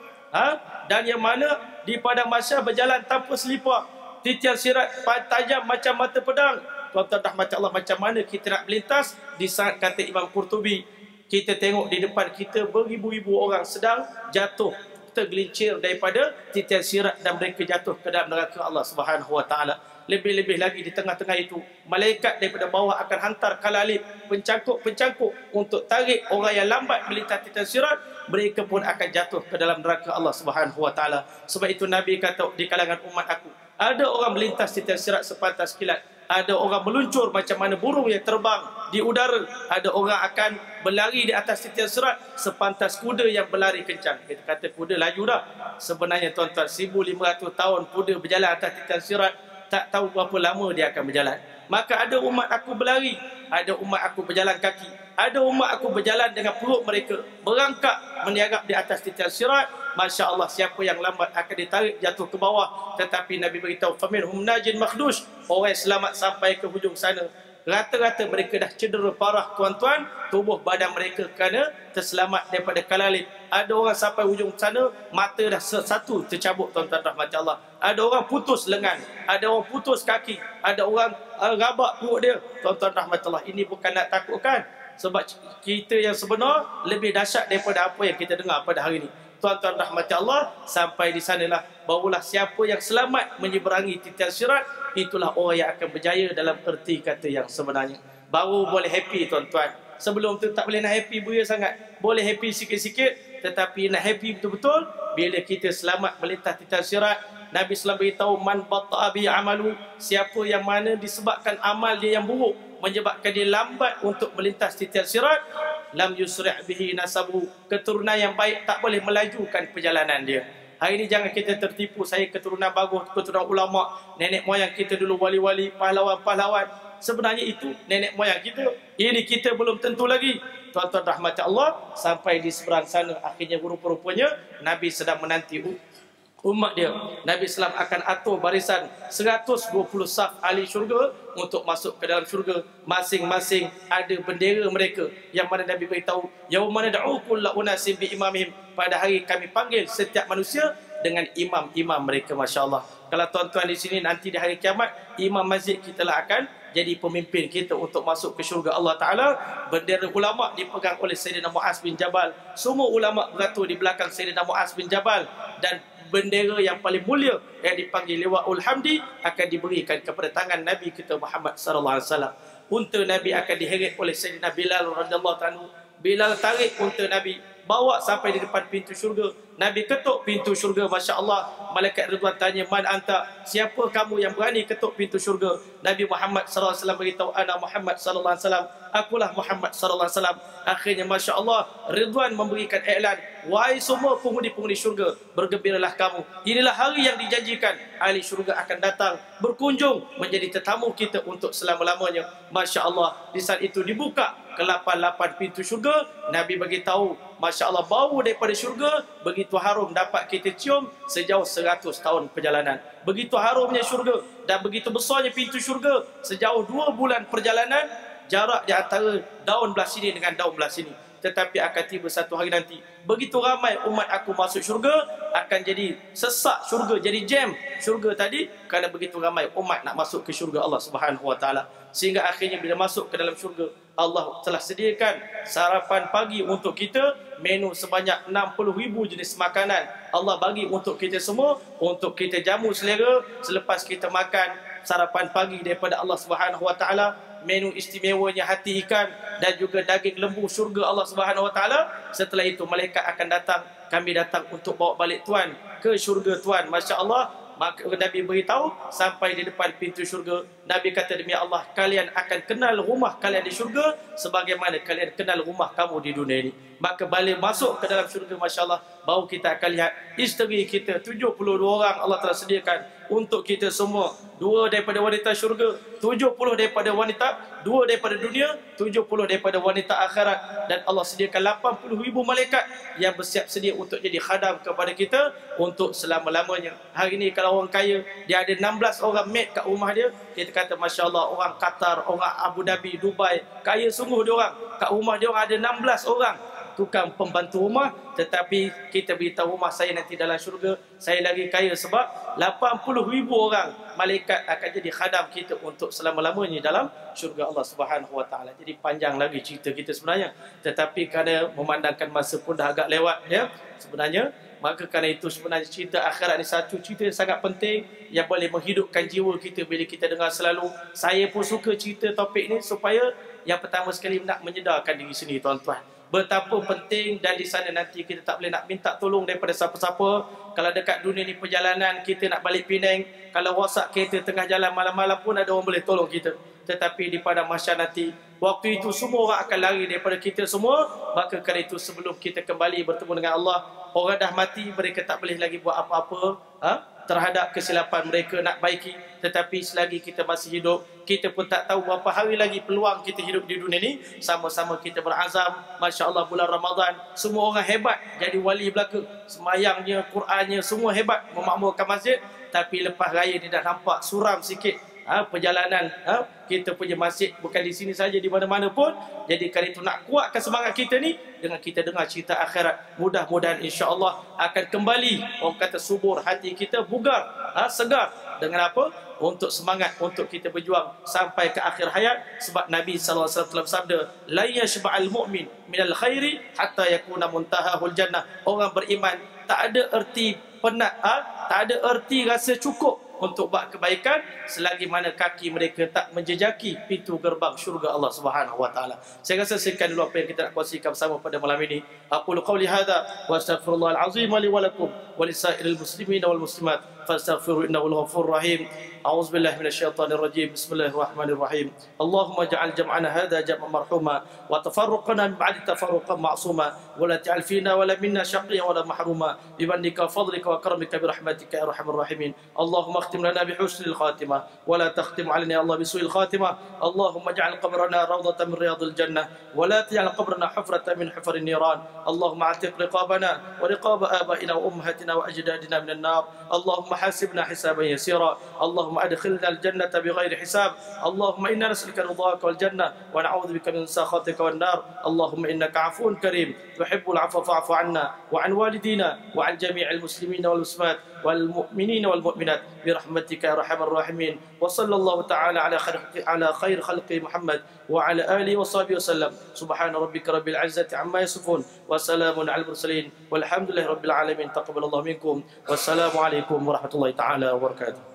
Dan yang mana di padang mahsyar berjalan tanpa selipar, titian sirat tajam macam mata pedang. Tuan-tuan rahmat Allah, macam mana kita nak melintas? Di saat kata Imam Qurtubi, kita tengok di depan kita beribu-ribu orang sedang jatuh tergelincir daripada titian sirat dan mereka jatuh ke dalam neraka Allah Subhanahu wa taala. Lebih-lebih lagi di tengah-tengah itu, malaikat daripada bawah akan hantar kalalib, pencangkuk-pencangkuk untuk tarik orang yang lambat melintas titian sirat. Mereka pun akan jatuh ke dalam neraka Allah Subhanahu wa taala. Sebab itu Nabi kata, di kalangan umat aku ada orang melintas titian sirat sepantas kilat, ada orang meluncur macam mana burung yang terbang di udara, ada orang akan berlari di atas titian sirat sepantas kuda yang berlari kencang. Kita kata kuda laju dah. Sebenarnya tuan-tuan, 1500 tahun kuda berjalan atas titian sirat, tak tahu berapa lama dia akan berjalan. Maka ada umat aku berlari, ada umat aku berjalan kaki, ada umat aku berjalan dengan perut mereka berangkak meniarap di atas titian sirat. Masya Allah, siapa yang lambat akan ditarik jatuh ke bawah. Tetapi Nabi beritahu, faminhum najin makhdush, orang yang selamat sampai ke hujung sana. Rata-rata mereka dah cedera parah tuan-tuan, tubuh badan mereka kerana terselamat daripada kalalib. Ada orang sampai hujung sana, mata dah satu tercabut tuan-tuan rahmat Allah. Ada orang putus lengan, ada orang putus kaki, ada orang rabak perut dia. Tuan-tuan rahmat Allah, ini bukan nak takutkan. Sebab kita yang sebenar lebih dahsyat daripada apa yang kita dengar pada hari ini. Tuan-tuan rahmat Allah, sampai di sanalah barulah siapa yang selamat menyeberangi titian sirat, itulah orang yang akan berjaya dalam erti kata yang sebenarnya. Baru boleh happy tuan-tuan. Sebelum tu tak boleh nak happy beria sangat. Boleh happy sikit-sikit, tetapi nak happy betul-betul bila kita selamat melintas titian sirat. Nabi SAW beritahu, man batta'a bi amalu, siapa yang mana disebabkan amal dia yang buruk menyebabkan dia lambat untuk melintas titian sirat, lam yusri' bihi nasabu, keturunan yang baik tak boleh melajukan perjalanan dia. Hari ini jangan kita tertipu, saya keturunan bagus, keturunan ulama, nenek moyang kita dulu wali-wali, pahlawan-pahlawan. Sebenarnya itu nenek moyang kita. Ini kita belum tentu lagi. Tuan-tuan rahmat Allah, sampai di seberang sana akhirnya rupa-rupanya Nabi sedang menanti umat dia. Nabi SAW akan atur barisan 120 saf ahli syurga untuk masuk ke dalam syurga. Masing-masing ada bendera mereka, yang mana Nabi beritahu, yaumana da'u kullu unasin bi imamihim, pada hari kami panggil setiap manusia dengan imam-imam mereka. Masya Allah. Kalau tuan-tuan di sini nanti di hari kiamat, imam masjid kita lah akan jadi pemimpin kita untuk masuk ke syurga Allah Ta'ala. Bendera ulama dipegang oleh Sayyidina Mu'az bin Jabal. Semua ulama beratur di belakang Sayyidina Mu'az bin Jabal. Dan bendera yang paling mulia yang dipanggil Liwa'ul Hamdi akan diberikan kepada tangan Nabi kita Muhammad sallallahu alaihi wasallam. Unta Nabi akan diheret oleh Sayyidina Bilal radhiyallahu anhu. Bilal tarik unta Nabi, bawa sampai di depan pintu syurga. Nabi ketuk pintu syurga. Masya Allah, malaikat Ridwan tanya, man anta, siapa kamu yang berani ketuk pintu syurga? Nabi Muhammad sallallahu alaihi wasallam beritahu, ana Muhammad sallallahu alaihi wasallam, akulah Muhammad sallallahu alaihi wasallam. Akhirnya Masya Allah, Ridwan memberikan iklan, wahai semua penghuni-penghuni syurga, bergembiralah kamu, inilah hari yang dijanjikan, ahli syurga akan datang berkunjung menjadi tetamu kita untuk selama-lamanya. Masya Allah, di saat itu dibuka ke-8 pintu syurga. Nabi bagi tahu, Masya Allah, bau daripada syurga begitu harum, dapat kita cium sejauh 100 tahun perjalanan. Begitu harumnya syurga dan begitu besarnya pintu syurga, sejauh 2 bulan perjalanan, jarak di antara daun belah sini dengan daun belah sini. Tetapi akan tiba satu hari nanti, begitu ramai umat aku masuk syurga, akan jadi sesak syurga, jadi jam syurga tadi, kerana begitu ramai umat nak masuk ke syurga Allah Subhanahu wa taala. Sehingga akhirnya bila masuk ke dalam syurga, Allah telah sediakan sarapan pagi untuk kita, menu sebanyak 60,000 jenis makanan. Allah bagi untuk kita semua, untuk kita jamu selera selepas kita makan sarapan pagi daripada Allah Subhanahu wa taala. Menu istimewanya hati ikan dan juga daging lembu syurga Allah Subhanahu wa taala. Setelah itu malaikat akan datang, kami datang untuk bawa balik tuan ke syurga tuan. Masya Allah. Maka Nabi beritahu sampai di depan pintu syurga, Nabi kata, demi Allah, kalian akan kenal rumah kalian di syurga sebagaimana kalian kenal rumah kamu di dunia ini. maka balik masuk ke dalam syurga, masya-Allah, baru kita akan lihat isteri kita 72 orang Allah telah sediakan untuk kita semua. 2 daripada wanita syurga, 70 daripada wanita, 2 daripada dunia, 70 daripada wanita akhirat. Dan Allah sediakan 80,000 malaikat yang bersiap sedia untuk jadi khadam kepada kita untuk selama-lamanya. Hari ini kalau orang kaya, dia ada 16 orang maid kat rumah dia, kita kata masya-Allah, orang Qatar, orang Abu Dhabi, Dubai, kaya sungguh dia orang. Kat rumah dia orang ada 16 orang tukang pembantu rumah, tetapi kita beritahu rumah saya nanti dalam syurga saya lagi kaya sebab 80,000 orang malaikat akan jadi khadam kita untuk selama-lamanya dalam syurga Allah Subhanahu Wa Taala. Jadi panjang lagi cerita kita sebenarnya, tetapi kerana memandangkan masa pun dah agak lewat ya sebenarnya, maka kerana itu sebenarnya cerita akhirat ni satu cerita yang sangat penting yang boleh menghidupkan jiwa kita bila kita dengar selalu. Saya pun suka cerita topik ni supaya yang pertama sekali nak menyedarkan diri sendiri, tuan-tuan, betapa penting. Dan di sana nanti kita tak boleh nak minta tolong daripada siapa-siapa. Kalau dekat dunia ni perjalanan kita nak balik Penang, kalau rosak kereta tengah jalan malam-malam pun ada orang boleh tolong kita. Tetapi di padang mahsyar nanti, waktu itu semua orang akan lari daripada kita semua. Maka kerana itu sebelum kita kembali bertemu dengan Allah, orang dah mati, mereka tak boleh lagi buat apa-apa terhadap kesilapan mereka nak baiki. Tetapi selagi kita masih hidup, kita pun tak tahu berapa hari lagi peluang kita hidup di dunia ni. Sama-sama kita berazam, masya-Allah, bulan Ramadan semua orang hebat jadi wali belaka, semayangnya, Qurannya, semua hebat memakmurkan masjid. Tapi lepas raya ni dah nampak suram sikit perjalanan kita punya masjid, bukan di sini saja, di mana-mana pun. Jadi kerana itu nak kuatkan semangat kita ni dengan kita dengar cerita akhirat, mudah-mudahan insya-Allah akan kembali, orang kata, subur hati kita, bugar, segar. Dengan apa? Untuk semangat untuk kita berjuang sampai ke akhir hayat. Sebab Nabi sallallahu alaihi wasallam sabda, la yashba'al mu'min minal khairi hatta yakuna muntahahul jannah. Orang beriman tak ada erti penat, tak ada erti rasa cukup untuk buat kebaikan selagi mana kaki mereka tak menjejaki pintu gerbang syurga Allah Subhanahu Wa Taala. Saya rasa sekian dulu apa yang kita nak kongsikan bersama pada malam ini. Aqulu qawli hadza wa astaghfirullahal azim li wa lakum wa lisairil muslimin wal muslimat fastaghfiruhu innahu ghafurur rahim. A'udzu billahi minasyaitonir rajim. Bismillahirrahmanirrahim. Allahumma ja'al jam'ana hadza jam'an marhuma wa tafarruqana min ba'di tafarruqan ma'suma wa la taj'al fina wa la minna shaqiyyan wa la mahruma bi mannika wa fadlika wa karamika bi rahmatika ya arhamar rahimin. Allahumma اختم لنا بحسن الخاتمة ولا تختم علينا يا الله بسوء الخاتمة. اللهم اجعل قبرنا روضة من رياض الجنة ولا تجعل قبرنا حفرة من حفر النيران. اللهم اعتق رقابنا ورقاب آبائنا وأمهاتنا وأجدادنا من النار. اللهم حاسبنا حسابا يسيرا. اللهم أدخلنا الجنة بغير حساب. اللهم إنا نسألك رضاك والجنة ونعوذ بك من سخطك والنار. اللهم إنك عفو كريم تحب العفو فاعف عنا وعن والدينا وعن جميع المسلمين والمسلمات والمؤمنين والمؤمنات برحمتك يا أرحم الراحمين. وصلى الله تعالى على خير خلق محمد وعلى آله وصحبه وسلم. سبحان ربك رب العزة عما يصفون وسلام على المرسلين والحمد لله رب العالمين. تقبل الله منكم والسلام عليكم ورحمة الله تعالى وبركاته.